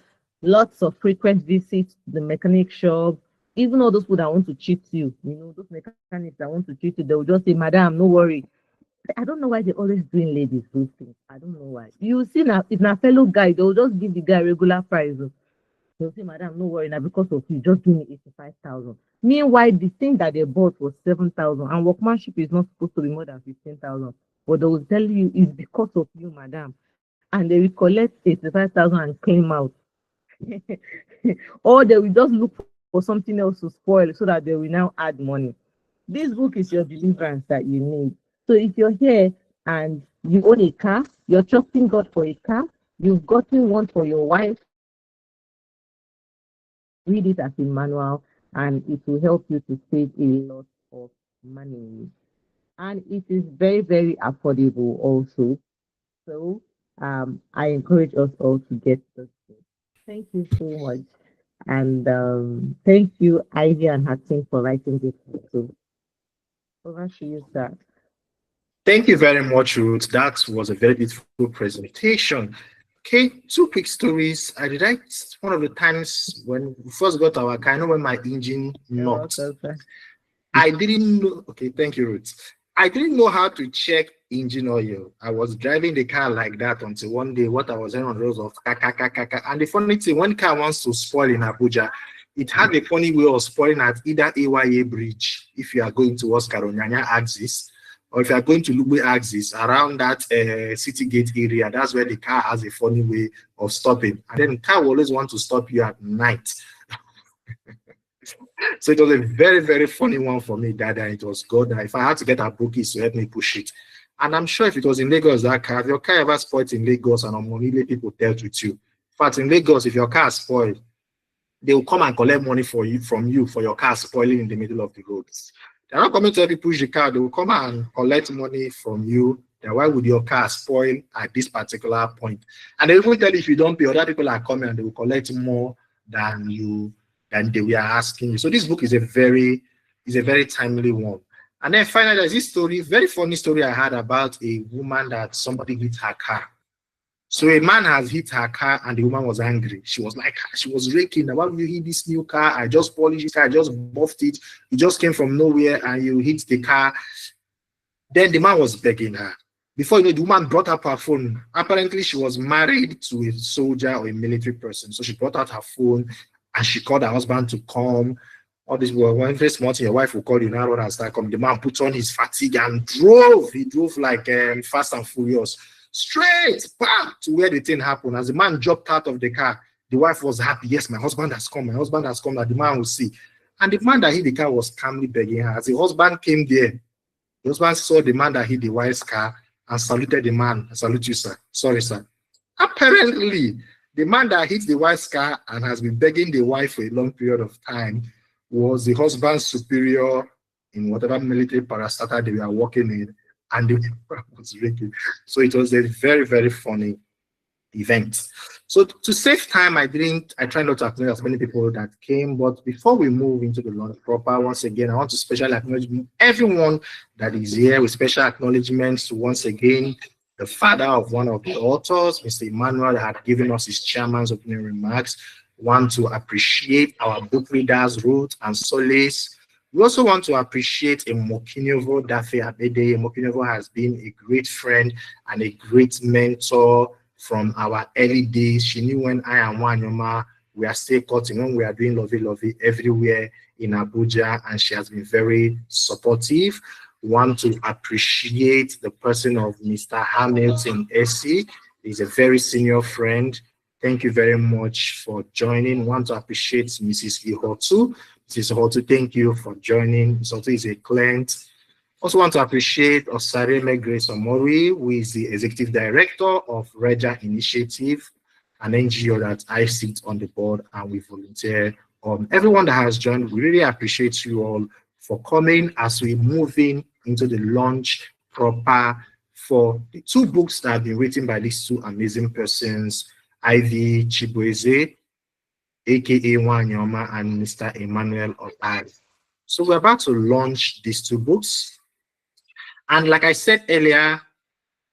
lots of frequent visits to the mechanic shop. Even all those people that want to cheat you, those mechanics that want to cheat you, they will just say, Madam, no worry, I don't know why they always doing ladies those things. I don't know why. You see now, if na fellow guy, they'll just give the guy regular price. Oh. They'll say, Madam, no worry now, because of you, just give me 85,000. Meanwhile, the thing that they bought was 7,000, and workmanship is not supposed to be more than 15,000. But they will tell you it's because of you, Madam. And they will collect 85,000 and claim out. Or they will just look for something else to spoil so that they will now add money. This book is your deliverance that you need. So if you're here and you own a car, you're trusting God for a car, you've gotten one for your wife, read it as a manual and it will help you to save a lot of money. And it is very, very affordable also. So I encourage us all to get this book. Thank you so much. And thank you, Ivy and her team, for writing this book. So over to you, sir. Thank you very much, Ruth. That was a very beautiful presentation. Okay, two quick stories. I did write one of the times when we first got our car, I know when my engine knocked. I didn't know. Okay, thank you, Ruth. I didn't know how to check engine oil. I was driving the car like that until one day what I was hearing on the roads of kaka. And the funny thing, when car wants to spoil in Abuja, it has a funny way of spoiling at either AYA bridge if you are going towards Karonyanya axis, or if you are going to Lugbe axis around that city gate area. That's where the car has a funny way of stopping. And then the car will always want to stop you at night. So it was a very, very funny one for me that it was good. If I had to get a bookies to help me push it. And I'm sure if it was in Lagos, that car, if your car ever spoiled in Lagos and Omonile people dealt with you. In fact, in Lagos, if your car is spoiled, they will come and collect money for you from you for your car spoiling in the middle of the road. They're not coming to help you push the car, they will come and collect money from you. Then why would your car spoil at this particular point? And they will tell you if you don't pay, other people are coming and they will collect more than they were asking you. So this book is a very timely one. And then finally, there's this story, very funny story I had about a woman that somebody hit her car. So a man has hit her car and the woman was angry. She was like, she was raking. Why would you hit this new car? I just polished it, I just buffed it. It just came from nowhere and you hit the car. Then the man was begging her. Before you know, the woman brought up her phone. Apparently, she was married to a soldier or a military person. So she brought out her phone and she called her husband to come. All this were one very small thing. Your wife will call you now and start coming. The man put on his fatigue and drove. He drove like fast and furious, straight back to where the thing happened. As the man dropped out of the car, the wife was happy. Yes, my husband has come. My husband has come. That the man will see. And the man that hit the car was calmly begging her. As the husband came there, the husband saw the man that hit the wife's car and saluted the man. I salute you, sir. Sorry, sir. Apparently, the man that hit the wife's car and has been begging the wife for a long period of time was the husband's superior in whatever military parastatal they were working in, and the man was raking. So it was a very, very funny event. So to save time, I try not to acknowledge as many people that came, but before we move into the launch proper, once again, I want to specially acknowledge everyone that is here with special acknowledgements to once again the father of one of the authors, Mr. Emmanuel, had given us his chairman's opening remarks. Want to appreciate our book readers, Ruth and Solace. We also want to appreciate Mokinovo Dafe Abede. Mokinovo has been a great friend and a great mentor from our early days. She knew when I and Wanyoma, we are still cutting, when we are doing lovey everywhere in Abuja, and she has been very supportive. Want to appreciate the person of Mr. Hamilton Essie. He's a very senior friend. Thank you very much for joining. Want to appreciate Mrs. Ihotu. Mrs. Ihotu, thank you for joining. Mrs. Ihotu is a client. Also want to appreciate Osareme Grace Omori, who is the Executive Director of Reja Initiative, an NGO that I sit on the board and we volunteer. Everyone that has joined, we really appreciate you all for coming as we move into the launch proper for the two books that have been written by these two amazing persons, Ivy Chibueze, aka Wanyoma, and Mr. Emmanuel Otai. So we're about to launch these two books. And like I said earlier,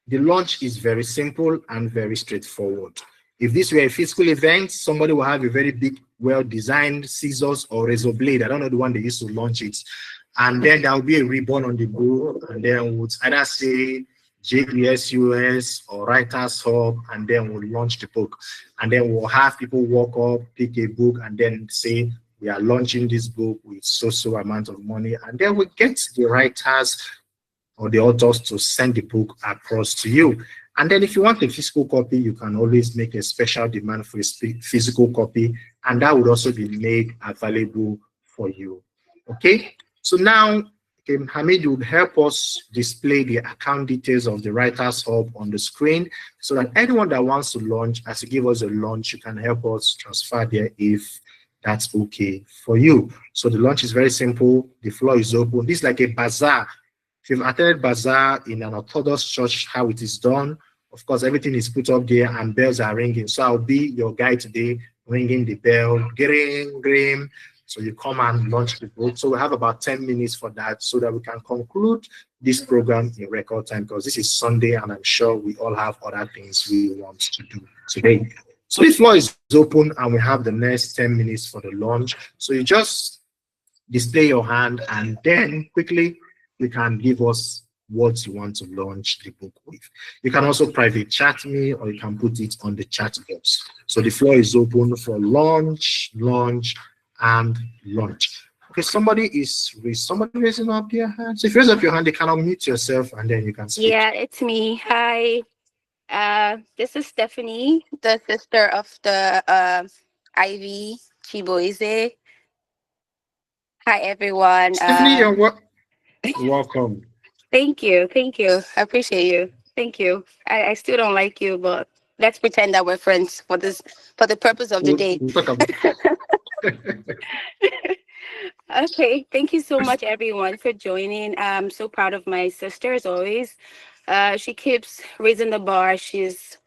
the launch is very simple and very straightforward. If this were a physical event, somebody will have a very big, well-designed scissors or razor blade. I don't know the one they used to launch it. And then there will be a ribbon on the book, and then would either say JPSUS or Writers Hub, and then we'll launch the book. And then we'll have people walk up, pick a book, and then say, we are launching this book with so amount of money. And then we get the writers or the authors to send the book across to you. And then if you want a physical copy, you can always make a special demand for a physical copy, and that would also be made available for you. Okay, so now Hamid would help us display the account details of the Writers Hub on the screen so that anyone that wants to launch, as you give us a launch, you can help us transfer there if that's okay for you. So the launch is very simple. The floor is open. This is like a bazaar. If you've attended bazaar in an Orthodox church, how it is done, of course, everything is put up there and bells are ringing. So I'll be your guy today, ringing the bell, gring. So you come and launch the book. So we have about 10 minutes for that so that we can conclude this program in record time, because this is Sunday and I'm sure we all have other things we want to do today. So the floor is open and we have the next 10 minutes for the launch. So you just display your hand and then quickly you can give us what you want to launch the book with. You can also private chat me or you can put it on the chat box. So the floor is open for launch, and launch. Okay, somebody raising up their hand. So if you raise up your hand, you can unmute yourself and then you can speak. Yeah, it's me. Hi. This is Stephanie, the sister of the Ivy Chiboise. Hi everyone. Stephanie, you're welcome. Thank you. I appreciate you. Thank you. I still don't like you, but let's pretend that we're friends for the purpose of the day. We'll talk about Okay, thank you so much everyone for joining. I'm so proud of my sister as always. She keeps raising the bar. She's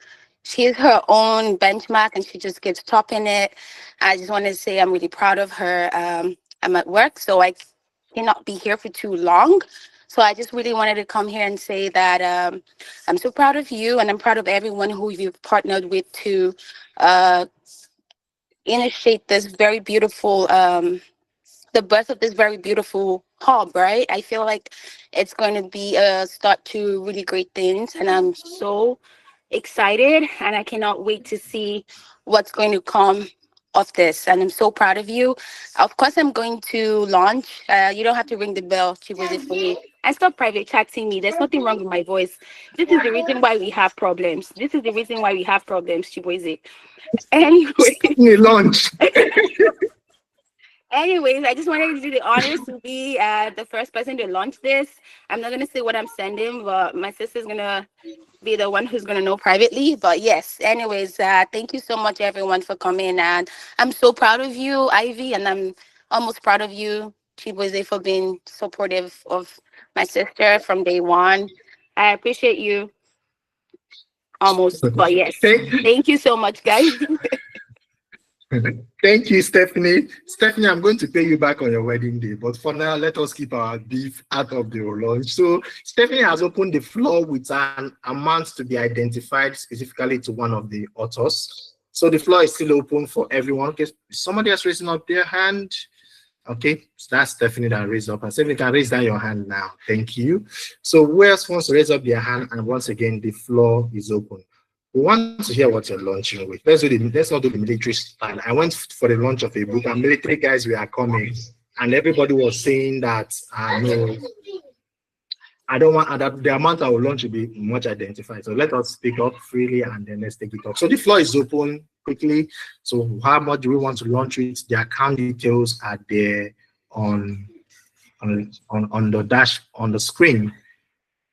her own benchmark and she just keeps topping it. I just want to say I'm really proud of her. I'm at work, so I cannot be here for too long. So I just really wanted to come here and say that I'm so proud of you and I'm proud of everyone who you've partnered with to initiate this very beautiful the birth of this very beautiful hub, right? I feel like it's going to be a start to really great things, and I'm so excited, and I cannot wait to see what's going to come of this. And I'm so proud of you. Of course, I'm going to launch. You don't have to ring the bell to visit for me. And stop private chatting me. There's nothing wrong with my voice. This is the reason why we have problems. Chiboise. Anyway. Launch. Anyways, I just wanted to do the honors to be the first person to launch this. I'm not going to say what I'm sending, but my sister's going to be the one who's going to know privately. But yes, anyways, thank you so much, everyone, for coming. And I'm so proud of you, Ivy, and I'm almost proud of you, Chiboze, for being supportive of my sister from day one. I appreciate you almost, but yes, thank you so much, guys. Thank you, Stephanie. Stephanie, I'm going to pay you back on your wedding day, but for now, let us keep our beef out of the launch. So Stephanie has opened the floor with an amount to be identified specifically to one of the authors. So the floor is still open for everyone. Okay, somebody has raising up their hand. Okay, so that's Stephanie that raised up. And Stephanie can raise down your hand now. Thank you. So who else wants to raise up their hand? And once again, the floor is open. We want to hear what you're launching with. Let's not do the military style. I went for the launch of a book and military guys were coming and everybody was saying that no, I don't want that the amount I will launch will be much identified. So let us speak up freely and then let's take it up. So the floor is open quickly. So how much do we want to launch with? The account details are there on the dash on the screen.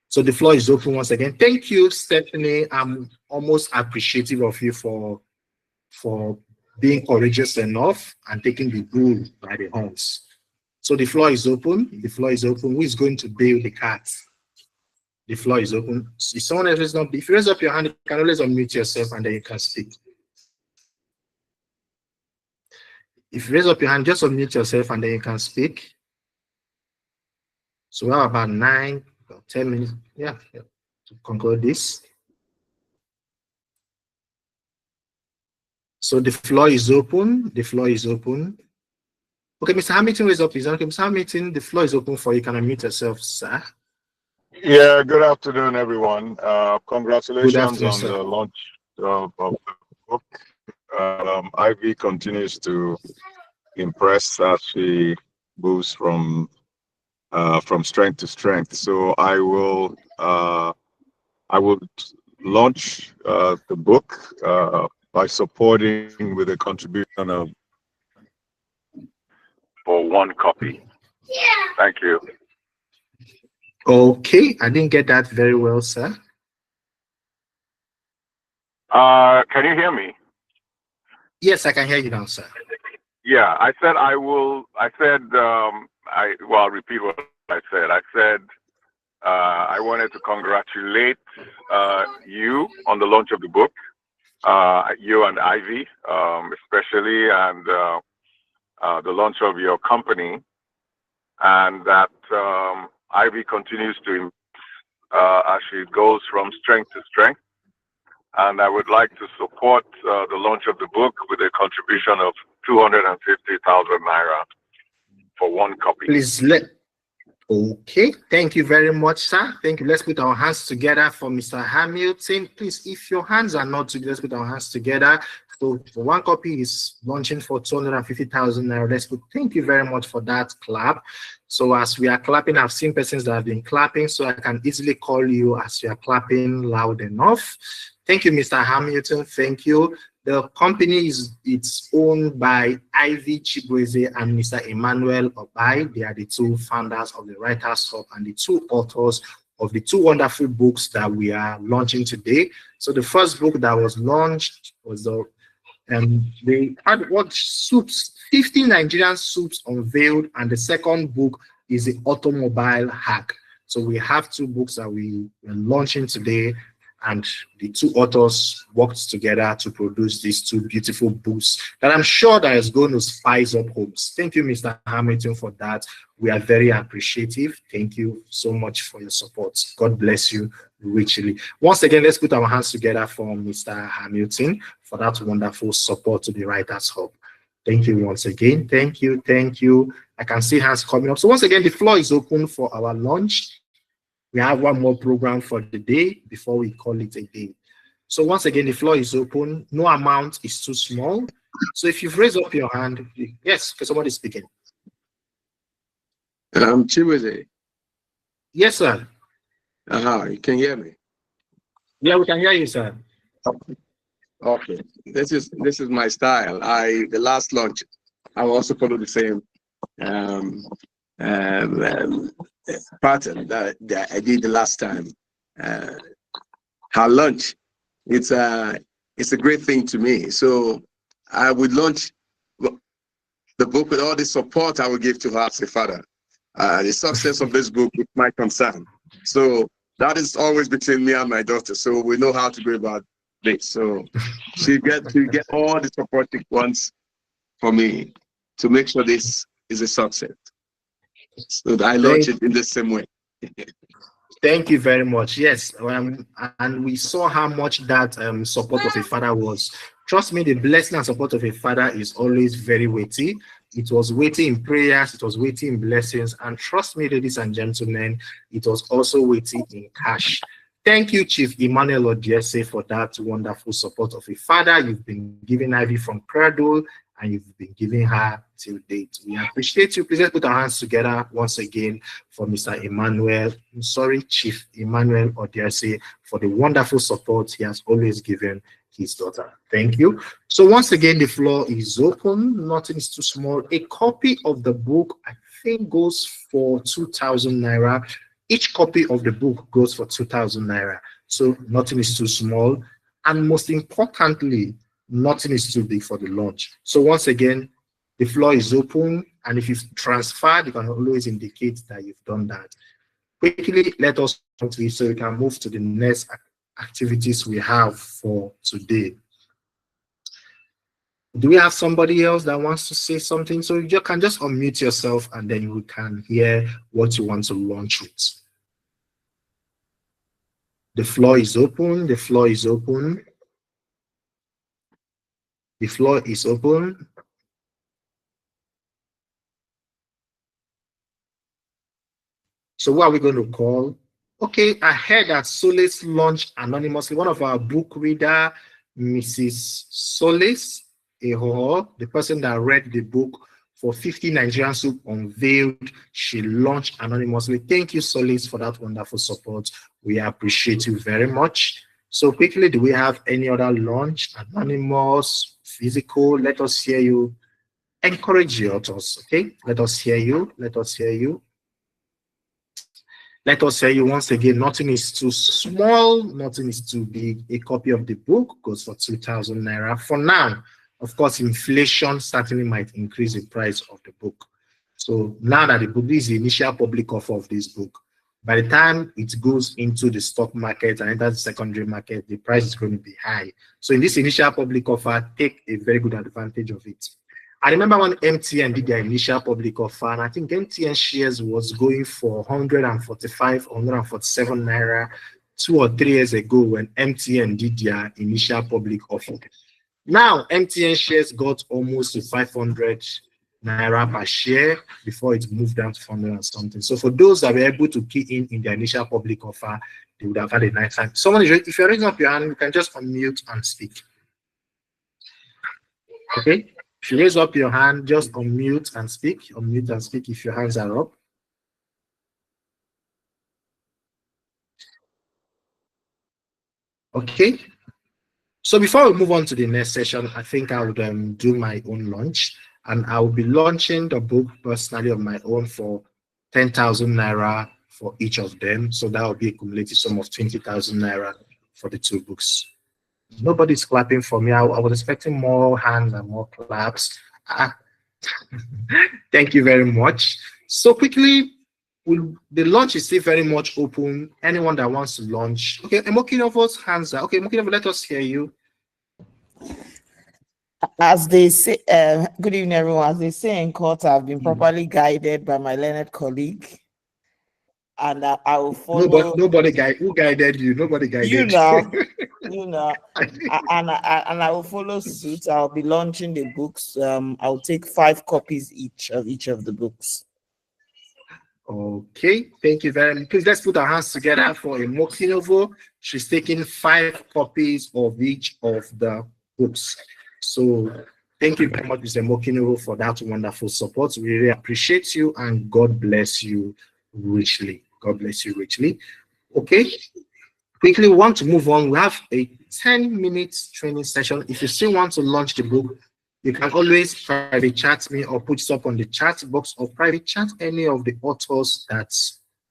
So the floor is open once again. Thank you, Stephanie. I'm almost appreciative of you for being courageous enough and taking the bull by the horns. So the floor is open. The floor is open. Who is going to bail the cat? The floor is open. If someone else is not, if you raise up your hand, you can always unmute yourself and then you can speak. If you raise up your hand, just unmute yourself and then you can speak. So we have about 10 minutes, yeah, to conclude this. So the floor is open. The floor is open. Okay, Mr. Hamilton, raise up his hand. Okay, Mr. Hamilton, the floor is open for you. Can unmute yourself, sir? Yeah, good afternoon, everyone. Good Congratulations afternoon, on sir. the launch of the book. Ivy continues to impress as she moves from strength to strength. So I will launch the book by supporting with a contribution of for one copy. Thank you. Okay, I didn't get that very well, sir. Can you hear me? Yes, I can hear you now, sir. Yeah, I said I will. I said I'll repeat what I said. I said I wanted to congratulate you on the launch of the book, you and Ivy, especially, and the launch of your company, and that Ivy continues to as she goes from strength to strength. And I would like to support the launch of the book with a contribution of 250,000 naira for one copy. Please let. Okay, thank you very much, sir. Thank you. Let's put our hands together for Mr. Hamilton. Please, if your hands are not together, let's put our hands together. So for one copy is launching for 250,000 naira. Let's put. Thank you very much for that clap. So as we are clapping, I've seen persons that have been clapping, so I can easily call you as you are clapping loud enough. Thank you, Mr. Hamilton. Thank you. The company it's owned by Ivy Chibueze and Mr. Emmanuel Obai. They are the two founders of the Writers Hub and the two authors of the two wonderful books that we are launching today. So the first book that was launched was they had what soups, 50 Nigerian soups unveiled, and the second book is the automobile hack. So we have two books that we are launching today, and the two authors worked together to produce these two beautiful books that I'm sure that is going to spice up homes. Thank you, Mr. Hamilton, for that. We are very appreciative. Thank you so much for your support. God bless you richly. Once again, let's put our hands together for Mr. Hamilton for that wonderful support to the Writers Hub. Thank you once again. Thank you. Thank you. I can see hands coming up. So once again, the floor is open for our launch. We have one more program for the day before we call it a day. So once again, the floor is open. No amount is too small. So if you've raised up your hand, yes, because somebody's speaking. Chibueze. Yes, sir. You can hear me? Yeah, we can hear you, sir. Okay. This is my style. The last launch, I will also follow the same pattern that I did the last time. Her launch, it's a great thing to me. So I would launch the book with all the support I would give to her as a father. The success of this book is my concern. So that is always between me and my daughter. So we know how to go about this. So she get all the support she wants for me to make sure this is a success. So I launch it in the same way. Thank you very much. Yes, and we saw how much that support of a father was. Trust me, the blessing and support of a father is always very weighty. It was weighty in prayers, it was weighty in blessings, and trust me, ladies and gentlemen, it was also weighty in cash. Thank you, Chief Emmanuel Odiese, for that wonderful support of a father. You've been giving Ivy from cradle, and you've been giving her till date. We appreciate you. Please let's put our hands together once again for Mr. Chief Emmanuel Odiese, for the wonderful support he has always given his daughter. Thank you. So once again, the floor is open. Nothing is too small. A copy of the book, I think, goes for 2,000 naira. Each copy of the book goes for 2,000 naira. So nothing is too small. And most importantly, nothing is too big for the launch. So once again, the floor is open. And if you've transferred, you can always indicate that you've done that. Quickly, let us to it so we can move to the next activities we have for today. Do we have somebody else that wants to say something? So you can just unmute yourself and then we can hear what you want to launch with. The floor is open. The floor is open. The floor is open. So what are we going to call? Okay, I heard that Solace launched anonymously. One of our book reader, Mrs. Solace Ehoho, the person that read the book for 50 Nigerian Soup Unveiled, she launched anonymously. Thank you, Solace, for that wonderful support. We appreciate you very much. So quickly, do we have any other launch? Anonymous, physical? Let us hear you. Encourage your authors, okay? Let us hear you. Let us hear you. Let us say you once again, nothing is too small, nothing is too big. A copy of the book goes for 2,000 naira. For now, of course, inflation certainly might increase the price of the book. So now that the book is the initial public offer of this book, by the time it goes into the stock market and enters the secondary market, the price is going to be high. So in this initial public offer, take a very good advantage of it. I remember when MTN did their initial public offer, and I think MTN shares was going for 145, 147 naira 2 or 3 years ago when MTN did their initial public offer. Now, MTN shares got almost to 500 naira per share before it moved down to 400 and something. So for those that were able to key in their initial public offer, they would have had a nice time. Someone, if you're raising up your hand, you can just unmute and speak. Okay? If you raise up your hand, just unmute and speak. Unmute and speak if your hands are up. Okay. So before we move on to the next session, I think I would do my own launch, and I will be launching the book personally of my own for 10,000 naira for each of them. So that will be a cumulative sum of 20,000 naira for the 2 books. Nobody's clapping for me. I was expecting more hands and more claps. Thank you very much. So quickly, the launch is still very much open. Anyone that wants to launch. Okay, Emokinovo's hands are. Okay, Emokinovo, let us hear you. As they say, good evening, everyone. As they say in court, I've been properly guided by my learned colleague. And I will follow. Nobody who guided you. Nobody guided you. And I will follow suit. I'll be launching the books. I'll take 5 copies each of the books. Okay, thank you very much. Please let's put our hands together for Emokinovo. She's taking 5 copies of each of the books. So thank you very much, Mr. Emokinovo, for that wonderful support. We really appreciate you, and God bless you richly. God bless you richly. Okay, quickly want to move on. We have a 10-minute training session. If you still want to launch the book, you can always private chat me or put it up on the chat box, or private chat any of the authors that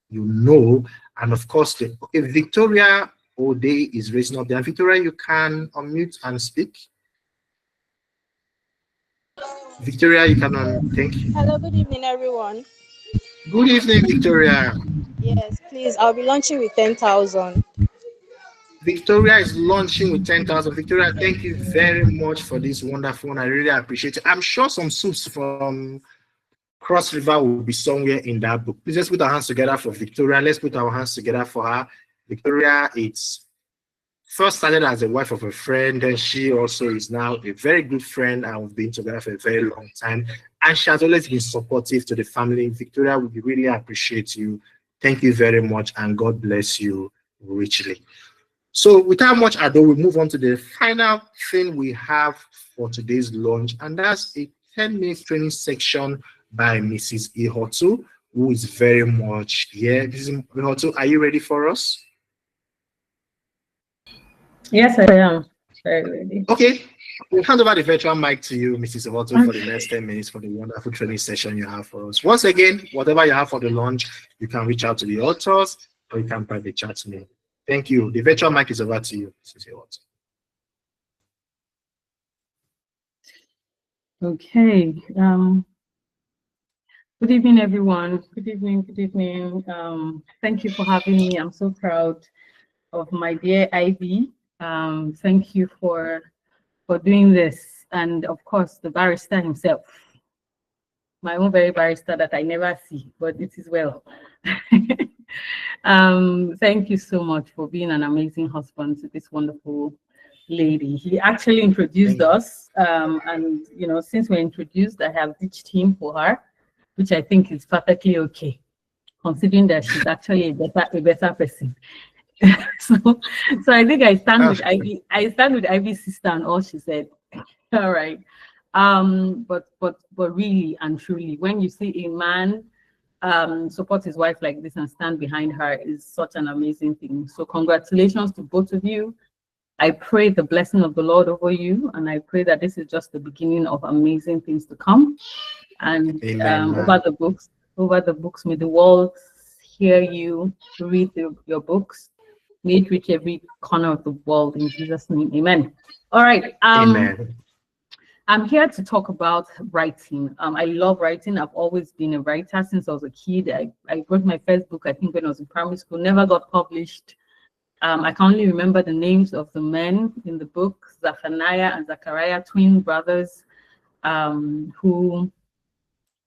you know. And of course, Victoria Ode is raising up there. Victoria, you can unmute and speak. Victoria, you can thank you. Hello, good evening, everyone. Good evening, Victoria. Yes, please, I'll be launching with 10,000. Victoria is launching with 10,000. Victoria, thank you very much for this wonderful one. I really appreciate it. I'm sure some soups from Cross River will be somewhere in that book. Please let's put our hands together for Victoria. Let's put our hands together for her. Victoria, it's first started as a wife of a friend, and she also is now a very good friend, and we've been together for a very long time. And she has always been supportive to the family. Victoria, we really appreciate you. Thank you very much, and God bless you richly. So without much ado, we move on to the final thing we have for today's launch, and that's a 10-minute training section by Mrs. Ihotu, who is very much here. Mrs. Ihotu, are you ready for us? Yes, I am. Very ready. Okay. We'll hand over the virtual mic to you, Mrs. Ihotu, for the next 10 minutes for the wonderful training session you have for us. Once again, whatever you have for the launch, you can reach out to the authors or you can private chat to me. Thank you. The virtual mic is over to you, Mrs. Ihotu. Okay. Good evening, everyone. Good evening. Good evening. Thank you for having me. I'm so proud of my dear Ivy. Thank you for doing this, and of course the barrister himself, my own very barrister that I never see, but it is well. Thank you so much for being an amazing husband to this wonderful lady. He actually introduced us, and you know, since we're introduced, I have ditched him for her, which I think is perfectly okay. considering that she's actually a better person. so I think I stand with Ivy. I stand with Ivy's sister and all she said. All right. But really and truly, when you see a man support his wife like this and stand behind her is such an amazing thing. So congratulations to both of you. I pray the blessing of the Lord over you, and I pray that this is just the beginning of amazing things to come. And over the books, may the world hear you read your books. May it reach every corner of the world in Jesus' name. Amen. All right. Amen. I'm here to talk about writing. I love writing. I've always been a writer since I was a kid. I wrote my first book, I think, when I was in primary school, never got published. I can only remember the names of the men in the book, Zephaniah and Zachariah, twin brothers, who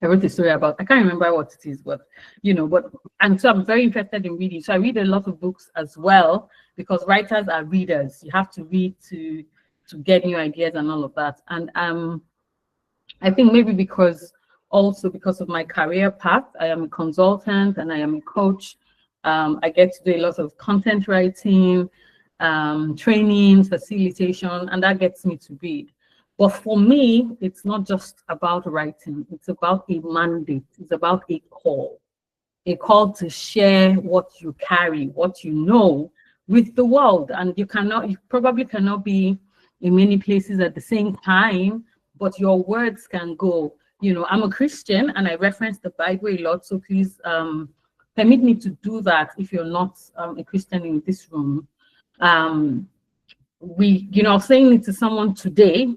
I wrote a story about. I can't remember what it is, but and so I'm very interested in reading. So I read a lot of books as well, because writers are readers. You have to read to get new ideas and all of that. And I think maybe because of my career path, I am a consultant and I am a coach. I get to do a lot of content writing, training, facilitation, and that gets me to read. But for me, it's not just about writing. It's about a mandate. It's about a call to share what you carry, what you know, with the world. And you probably cannot be in many places at the same time, but your words can go. I'm a Christian and I reference the Bible a lot, so please permit me to do that if you're not a Christian in this room. I was saying it to someone today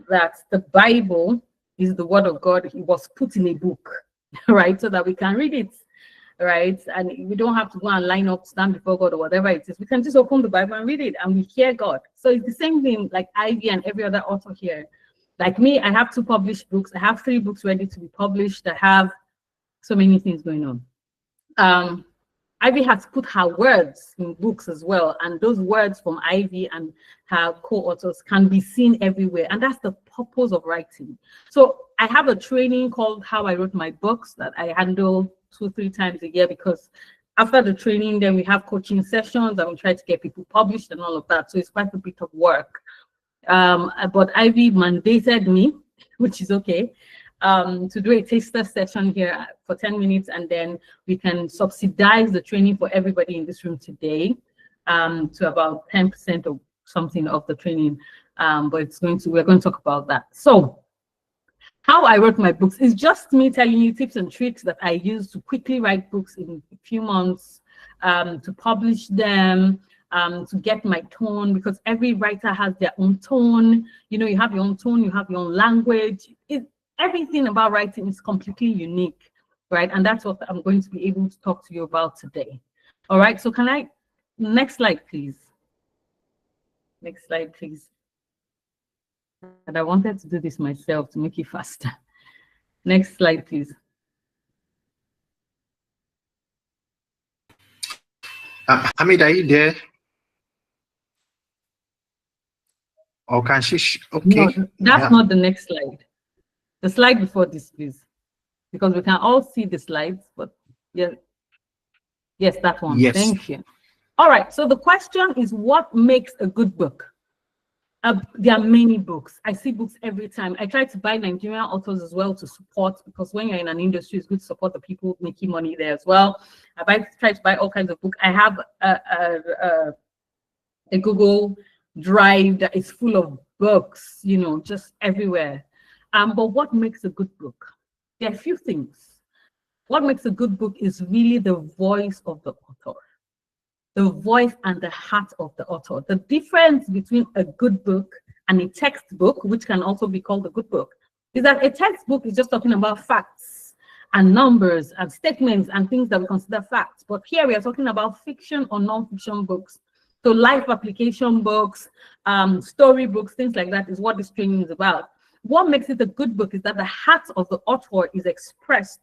that the Bible is the word of God. It was put in a book, right? So that we can read it, right? And we don't have to go and line up, stand before God or whatever it is. We can just open the Bible and read it and we hear God. So it's the same thing like Ivy and every other author here. Like me, I have 2 published books. I have 3 books ready to be published. I have so many things going on. Ivy has put her words in books as well, and those words from Ivy and her co-authors can be seen everywhere, and that's the purpose of writing. So I have a training called How I Wrote My Books that I handle 2-3 times a year, because after the training, then we have coaching sessions and we try to get people published and all of that. So it's quite a bit of work. But Ivy mandated me, which is okay, to do a taster session here for 10 minutes, and then we can subsidize the training for everybody in this room today to about 10% or something of the training. But we're going to talk about that. So how I wrote my books is just me telling you tips and tricks that I use to quickly write books in a few months, to publish them, to get my tone, because every writer has their own tone. You have your own tone, you have your own language. Everything about writing is completely unique, right? And that's what I'm going to be able to talk to you about today. All right, so next slide, please. Next slide, please. And I wanted to do this myself to make it faster. Next slide, please. Hamid, are you there? Or can she? Okay. No, that's not the next slide. The slide before this, please. Because we can all see the slides, but yeah. Yes, that one. Yes. Thank you. All right, so the question is, what makes a good book? There are many books. I see books every time. I try to buy Nigerian authors as well to support, because when you're in an industry, it's good to support the people making money there as well. I try to buy all kinds of books. I have a Google Drive that is full of books, just everywhere. But what makes a good book? There are a few things. What makes a good book is really the voice of the author. The voice and the heart of the author. The difference between a good book and a textbook, which can also be called a good book, is that a textbook is just talking about facts and numbers and statements and things that we consider facts. But here we are talking about fiction or non-fiction books. So life application books, story books, things like that is what this training is about. What makes it a good book is that the heart of the author is expressed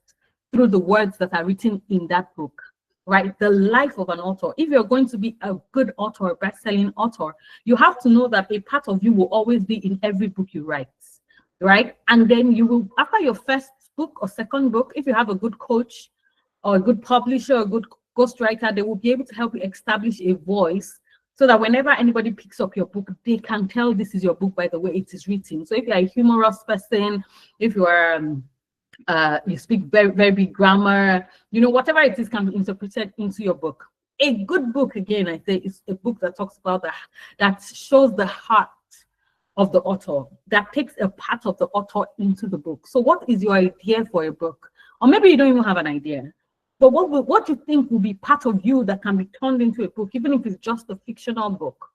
through the words that are written in that book, right? The life of an author. If you're going to be a good author, a best-selling author, you have to know that a part of you will always be in every book you write, right? And then you will, after your first book or second book, if you have a good coach, or a good publisher, a good ghostwriter, they will be able to help you establish a voice so that whenever anybody picks up your book, they can tell this is your book by the way it is written. So if you're a humorous person, if you are you speak very, very big grammar, you know, whatever it is can be interpreted into your book. A good book, again, I say, is a book that talks about that shows the heart of the author, that takes a part of the author into the book. So what is your idea for a book? Or maybe you don't even have an idea, but what you think will be part of you that can be turned into a book, even if it's just a fictional book,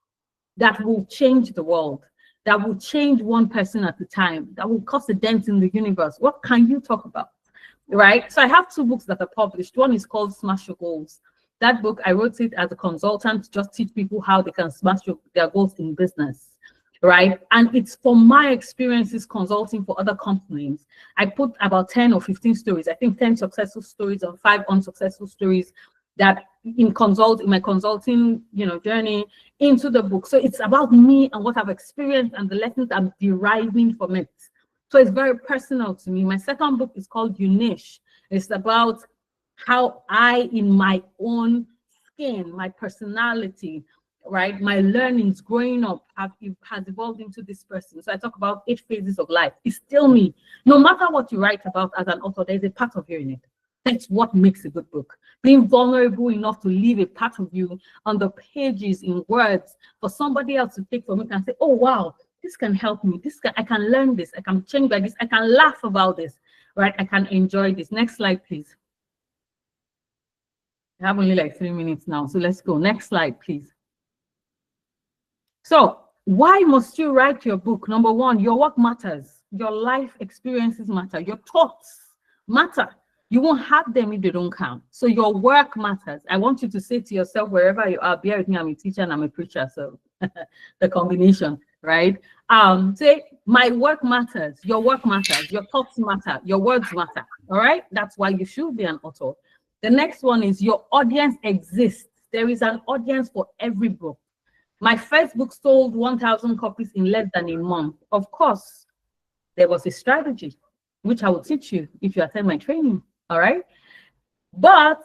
that will change the world, that will change one person at a time, that will cause a dent in the universe. What can you talk about, right? So I have 2 books that are published. One is called Smash Your Goals. That book, I wrote it as a consultant to just teach people how they can smash their goals in business, right? And it's from my experiences consulting for other companies. I put about 10 or 15 stories, I think 10 successful stories and 5 unsuccessful stories that in my consulting, you know, journey into the book. So it's about me and what I've experienced and the lessons I'm deriving from it. So it's very personal to me. My second book is called Unique. It's about how I, in my own skin, my personality, right, my learnings growing up has evolved into this person. So I talk about 8 phases of life. It's still me. No matter what you write about as an author, there's a part of you in it. That's what makes a good book. Being vulnerable enough to leave a part of you on the pages in words for somebody else to take from it and say, oh, wow, this can help me. I can learn this. I can change by this. I can laugh about this, right? I can enjoy this. Next slide, please. I have only like 3 minutes now, so let's go. Next slide, please. So why must you write your book? Number 1, your work matters. Your life experiences matter. Your thoughts matter. You won't have them if they don't count. So your work matters. I want you to say to yourself, wherever you are, bear with me, I'm a teacher and I'm a preacher, so the combination, right? Say, my work matters, your work matters, your thoughts matter, your words matter, all right? That's why you should be an author. The next one is your audience exists. There is an audience for every book. My first book sold 1,000 copies in less than a month. Of course, there was a strategy, which I will teach you if you attend my training. All right, but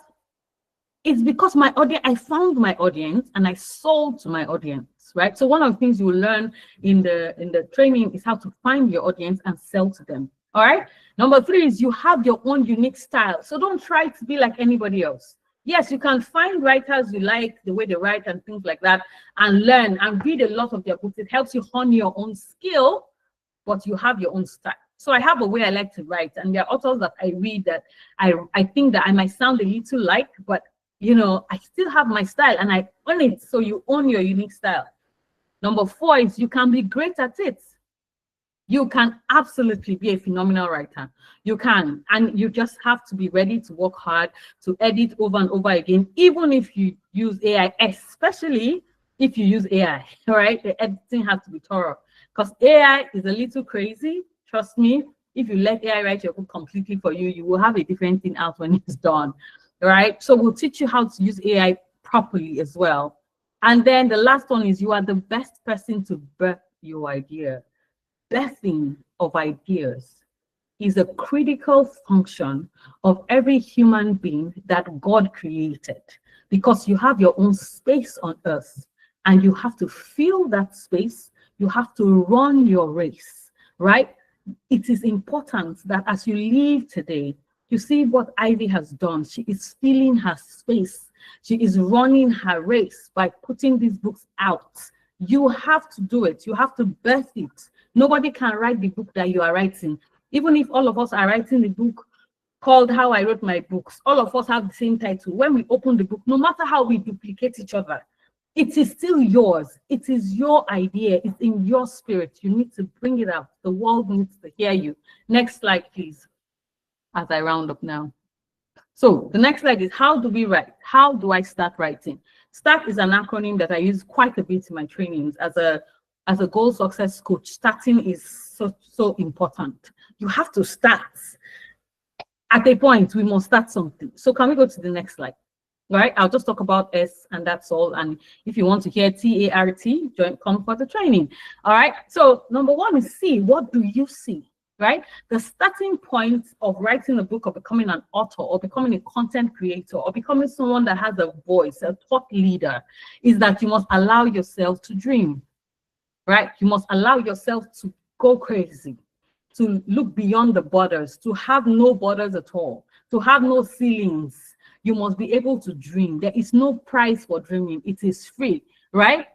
it's because I found my audience and I sold to my audience, right? So one of the things you will learn in the training is how to find your audience and sell to them. All right. Number 3 is you have your own unique style. So don't try to be like anybody else. Yes, you can find writers you like, the way they write and things like that, and learn and read a lot of their books. It helps you hone your own skill, but you have your own style. So I have a way I like to write, and there are authors that I read that I think that I might sound a little like, but you know, I still have my style and I own it. So you own your unique style. Number 4 is you can be great at it. You can absolutely be a phenomenal writer. You can, and you just have to be ready to work hard, to edit over and over again, even if you use AI, especially if you use AI, all right? The editing has to be thorough because AI is a little crazy. Trust me, if you let AI write your book completely for you, you will have a different thing out when it's done, right? So we'll teach you how to use AI properly as well. And then the last one is you are the best person to birth your idea. Birthing of ideas is a critical function of every human being that God created, because you have your own space on earth and you have to fill that space. You have to run your race, right? It is important that as you leave today, you see what Ivy has done. She is filling her space. She is running her race by putting these books out. You have to do it. You have to birth it. Nobody can write the book that you are writing. Even if all of us are writing the book called How I Wrote My Books, all of us have the same title. When we open the book, no matter how we duplicate each other, it is still yours. It is your idea. It's in your spirit. You need to bring it out. The world needs to hear you. Next slide, please, as I round up now. So the next slide is, how do we write? How do I start writing? START is an acronym that I use quite a bit in my trainings. As a goal success coach, starting is so important. You have to start. At a point, we must start something. So can we go to the next slide? Right, I'll just talk about S and that's all. And if you want to hear TART, come for the training. All right, so number 1 is see. What do you see? right? The starting point of writing a book or becoming an author or becoming a content creator or becoming someone that has a voice, a thought leader, is that you must allow yourself to dream, right? You must allow yourself to go crazy, to look beyond the borders, to have no borders at all, to have no ceilings. You must be able to dream. There is no price for dreaming. It is free, right?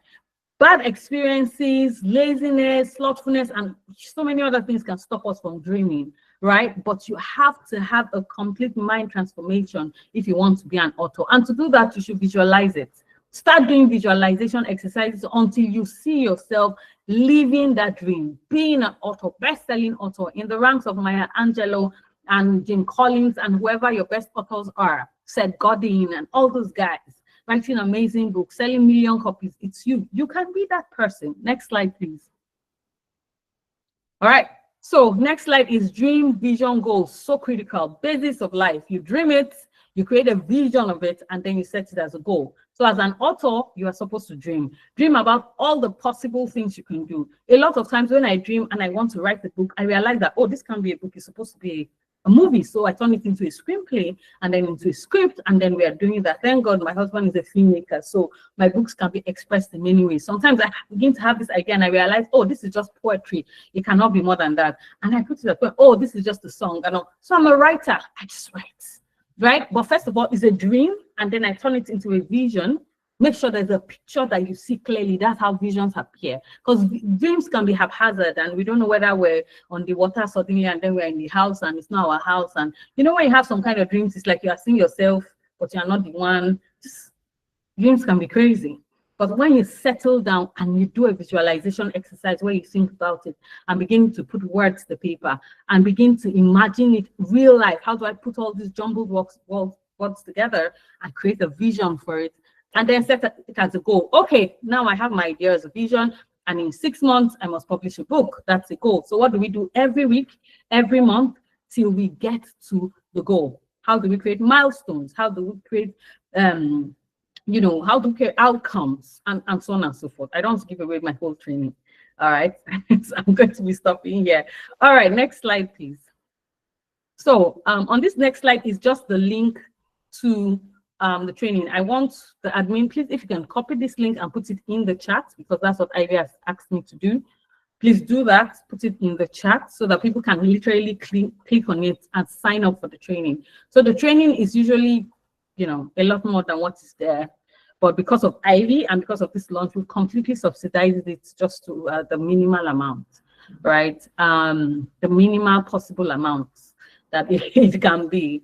Bad experiences, laziness, slothfulness, and so many other things can stop us from dreaming, right? But you have to have a complete mind transformation if you want to be an author. And to do that, you should visualize it. Start doing visualization exercises until you see yourself living that dream, being an author, best-selling author in the ranks of Maya Angelou and Jim Collins and whoever your best authors are, Seth Godin and all those guys, writing amazing books, selling million copies. It's you. You can be that person. Next slide, please. All right. So next slide is dream, vision, goals. So critical. Basis of life. You dream it, you create a vision of it, and then you set it as a goal. So as an author, you are supposed to dream. Dream about all the possible things you can do. A lot of times when I dream and I want to write a book, I realize that, oh, this can be a book. It's supposed to be a movie. So I turn it into a screenplay and then into a script, and then we are doing that. Thank God my husband is a filmmaker, so my books can be expressed in many ways. Sometimes I begin to have this idea and I realize, oh, this is just poetry. It cannot be more than that. And I put it up, oh, this is just a song. I know. So I'm a writer. I just write, right? But first of all, it's a dream, and then I turn it into a vision. Make sure there's a picture that you see clearly. That's how visions appear. Because dreams can be haphazard, and we don't know whether we're on the water suddenly and then we're in the house and it's not our house. And you know, when you have some kind of dreams, it's like you are seeing yourself, but you're not the one. Just, dreams can be crazy. But when you settle down and you do a visualization exercise where you think about it and begin to put words to paper and begin to imagine it real life, how do I put all these jumbled words together and create a vision for it? And then set it as a goal. Okay, now I have my idea as a vision, and in 6 months, I must publish a book. That's the goal. So what do we do every week, every month, till we get to the goal? How do we create milestones? How do we create, you know, how do we create outcomes, and so on and so forth? I don't want to give away my whole training. All right, so I'm going to be stopping here. All right, next slide, please. So on this next slide is just the link to the training. I want the admin, please, if you can copy this link and put it in the chat, because that's what Ivy has asked me to do. Please do that, put it in the chat so that people can literally click on it and sign up for the training. So the training is usually, you know, a lot more than what is there. But because of Ivy and because of this launch, we've completely subsidized it just to the minimal amount, right? The minimal possible amounts that it can be.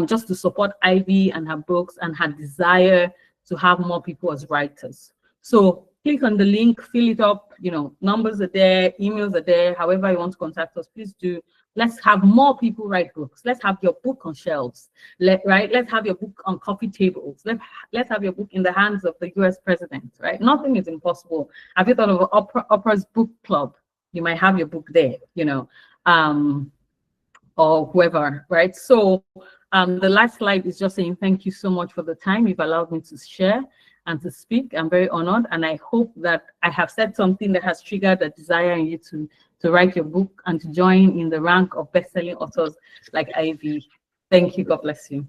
Just to support Ivy and her books and her desire to have more people as writers. So click on the link, fill it up, you know, numbers are there, emails are there, however you want to contact us, please do. Let's have more people write books. Let's have your book on shelves, right? Let's have your book on coffee tables. Let's have your book in the hands of the US president, right? Nothing is impossible. Have you thought of Oprah's book club? You might have your book there, you know, or whoever, right? So the last slide is just saying thank you so much for the time you've allowed me to share and to speak. I'm very honored, and I hope that I have said something that has triggered a desire in you to write your book and to join in the rank of best-selling authors like Ivy. Thank you. God bless you.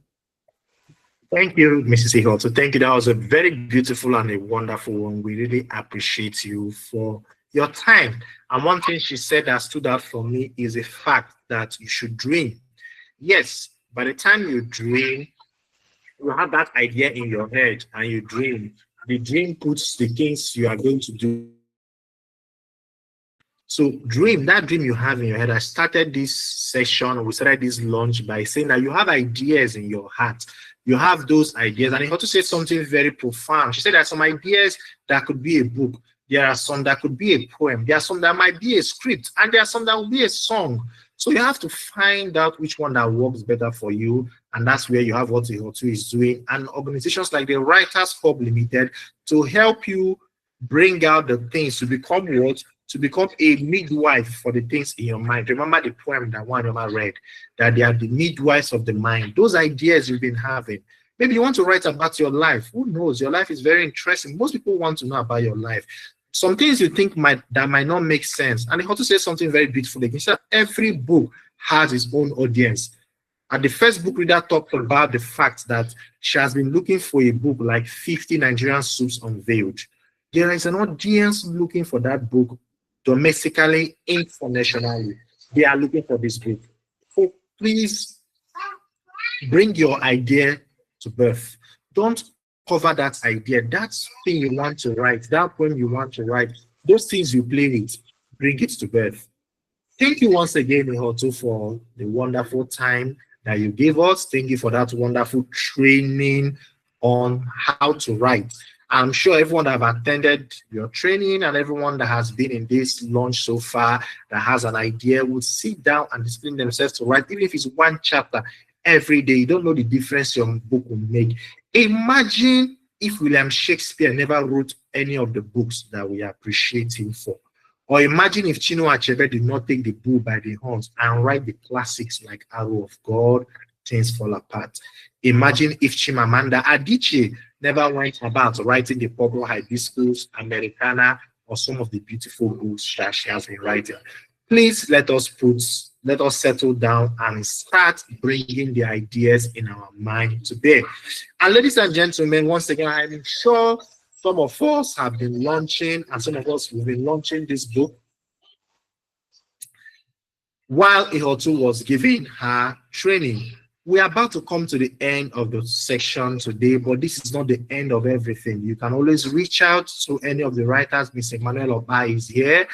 Thank you, Mrs. Ihoto. Thank you. That was a very beautiful and a wonderful one. We really appreciate you for your time. And one thing she said that stood out for me is the fact that you should dream. Yes, by the time you dream, you have that idea in your head and you dream. The dream puts the things you are going to do. So dream, that dream you have in your head. I started this session, we started this launch by saying that you have ideas in your heart. You have those ideas. And I want to say something very profound. She said there are some ideas that could be a book. There are some that could be a poem. There are some that might be a script. And there are some that will be a song. So you have to find out which one that works better for you. And that's where you have what Ihoto is doing. And organizations like the Writers Hub Limited to help you bring out the things to become what? To become a midwife for the things in your mind. Remember the poem that one of us read, that they are the midwives of the mind. Those ideas you've been having. Maybe you want to write about your life. Who knows? Your life is very interesting. Most people want to know about your life. Some things you think might not make sense. And he also says something very beautiful. He said every book has its own audience. And the first book reader talked about the fact that she has been looking for a book like 50 Nigerian soups unveiled. There is an audience looking for that book domestically, internationally. They are looking for this book. So please bring your idea to birth. Don't cover that idea. That thing you want to write, that poem you want to write, those things you play with, bring it to birth. Thank you once again, Ihoto, for the wonderful time that you gave us. Thank you for that wonderful training on how to write. I'm sure everyone that have attended your training and everyone that has been in this launch so far that has an idea will sit down and discipline themselves to write, even if it's one chapter every day. You don't know the difference your book will make. Imagine if William Shakespeare never wrote any of the books that we appreciate him for. Or imagine if Chino Achebe did not take the bull by the horns and write the classics like Arrow of God, Things Fall Apart. Imagine if Chimamanda Adichie never went about writing the Purple Hibiscus, Americana, or some of the beautiful books that she has been writing. Please let us settle down and start bringing the ideas in our mind today. And ladies and gentlemen, once again, I'm sure some of us have been launching, and some of us will be launching this book while Ihotu was giving her training. We are about to come to the end of the section today, but this is not the end of everything. You can always reach out to any of the writers. Mr. Emmanuel Oba is here.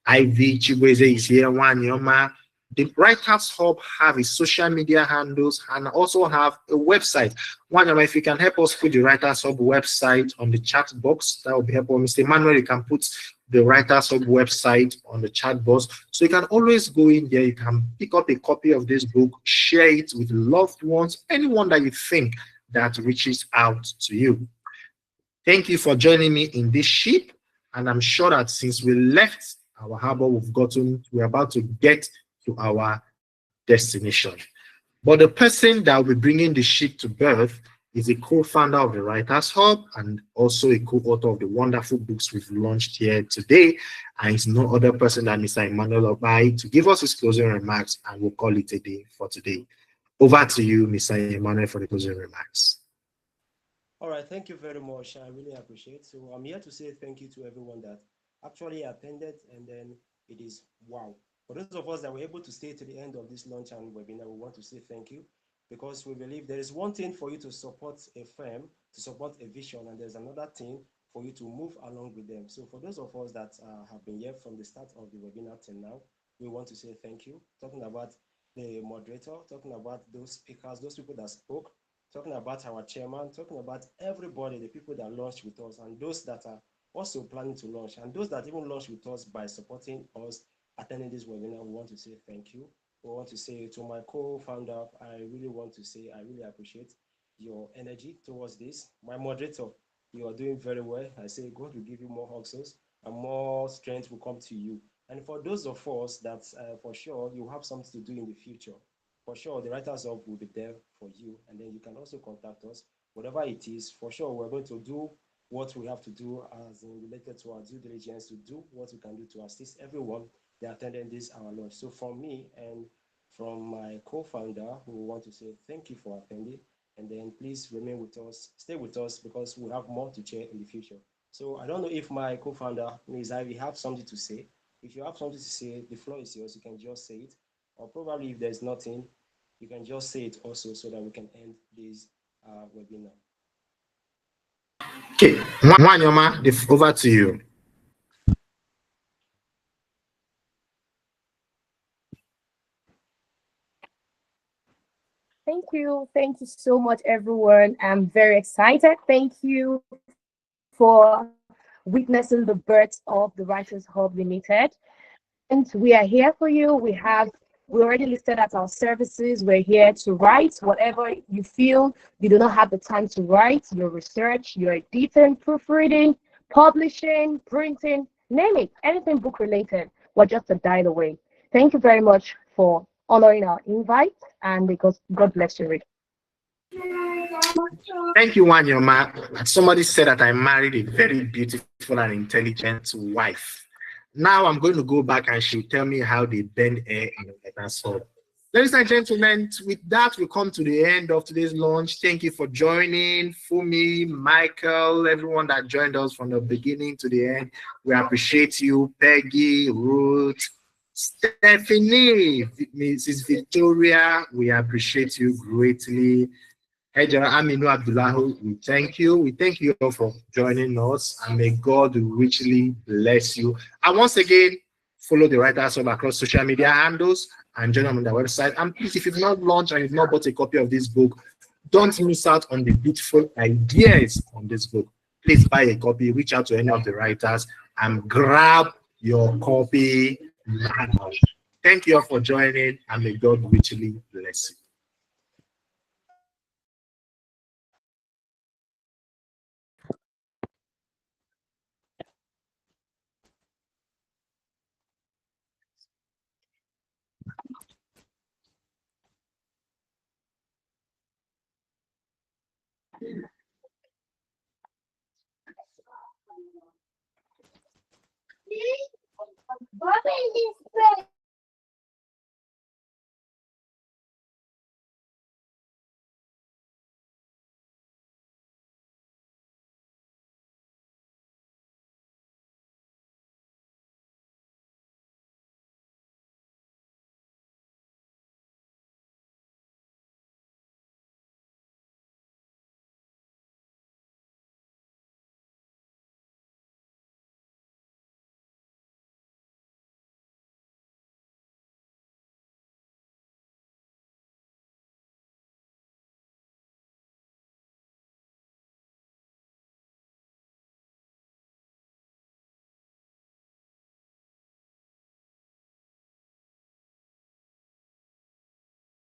Ivy Chibweze is here. Wanyoma. The Writers Hub have his social media handles and also have a website. Wanyoma, if you can help us put the Writers Hub website on the chat box, that would be helpful. Mr. Emmanuel, you can put the Writers Hub website on the chat box. So you can always go in there. You can pick up a copy of this book, share it with loved ones, anyone that you think that reaches out to you. Thank you for joining me in this ship. And I'm sure that since we left our harbor, we're about to get to our destination. But the person that will be bringing the ship to birth is a co-founder of the Writers Hub and also a co-author of the wonderful books we've launched here today. And it's no other person than Mr. Emmanuel Obai to give us his closing remarks, and we'll call it a day for today. Over to you, Mr. Emmanuel, for the closing remarks. All right, thank you very much. I really appreciate. So I'm here to say thank you to everyone that actually attended, and then it is wow. For those of us that were able to stay to the end of this launch and webinar, we want to say thank you, because we believe there is one thing for you to support a firm, to support a vision, and there's another thing for you to move along with them. So for those of us that have been here from the start of the webinar till now, we want to say thank you. Talking about the moderator, talking about those speakers, those people that spoke, talking about our chairman, talking about everybody, the people that launched with us, and those that are also planning to launch, and those that even launched with us by supporting us attending this webinar. We want to say thank you. We want to say to my co-founder, I really want to say I really appreciate your energy towards this. My moderator, you are doing very well. I say God will give you more oxygen and more strength will come to you. And for those of us that for sure you have something to do in the future, for sure the Writers Hub will be there for you, and then you can also contact us, whatever it is. For sure we're going to do what we have to do as in related to our due diligence, to do what we can do to assist everyone that attended this our launch. So from me and from my co-founder, we want to say thank you for attending, and then please remain with us, stay with us, because we have more to share in the future. So I don't know if my co-founder, Ms. Ivy, have something to say. If you have something to say, the floor is yours. You can just say it, or probably if there's nothing, you can just say it also, so that we can end this webinar. Okay, Wanyoma, over to you. Thank you. Thank you so much, everyone. I'm very excited. Thank you for witnessing the birth of the Writers Hub Limited. And we are here for you. We already listed out our services. We're here to write whatever you feel you do not have the time to write, your research, your editing, proofreading, publishing, printing, name it, anything book related. We're just a dial away. Thank you very much for honoring our invite, and because God bless you, Rick. Thank you, Wanyoma. Somebody said that I married a very beautiful and intelligent wife. Now I'm going to go back and she'll tell me how they bend air in a letter sword. Ladies and gentlemen, with that, we come to the end of today's launch. Thank you for joining. Fumi, Michael, everyone that joined us from the beginning to the end. We appreciate you. Peggy, Ruth, Stephanie, Mrs. Victoria, we appreciate you greatly. Hey, General Aminu Abdullahu, we thank you. We thank you all for joining us, and may God richly bless you. And once again, follow the Writers Hub across social media handles and join them on their website. And please, if you've not launched and you've not bought a copy of this book, don't miss out on the beautiful ideas on this book. Please buy a copy, reach out to any of the writers, and grab your copy now. Thank you all for joining, and may God richly bless you.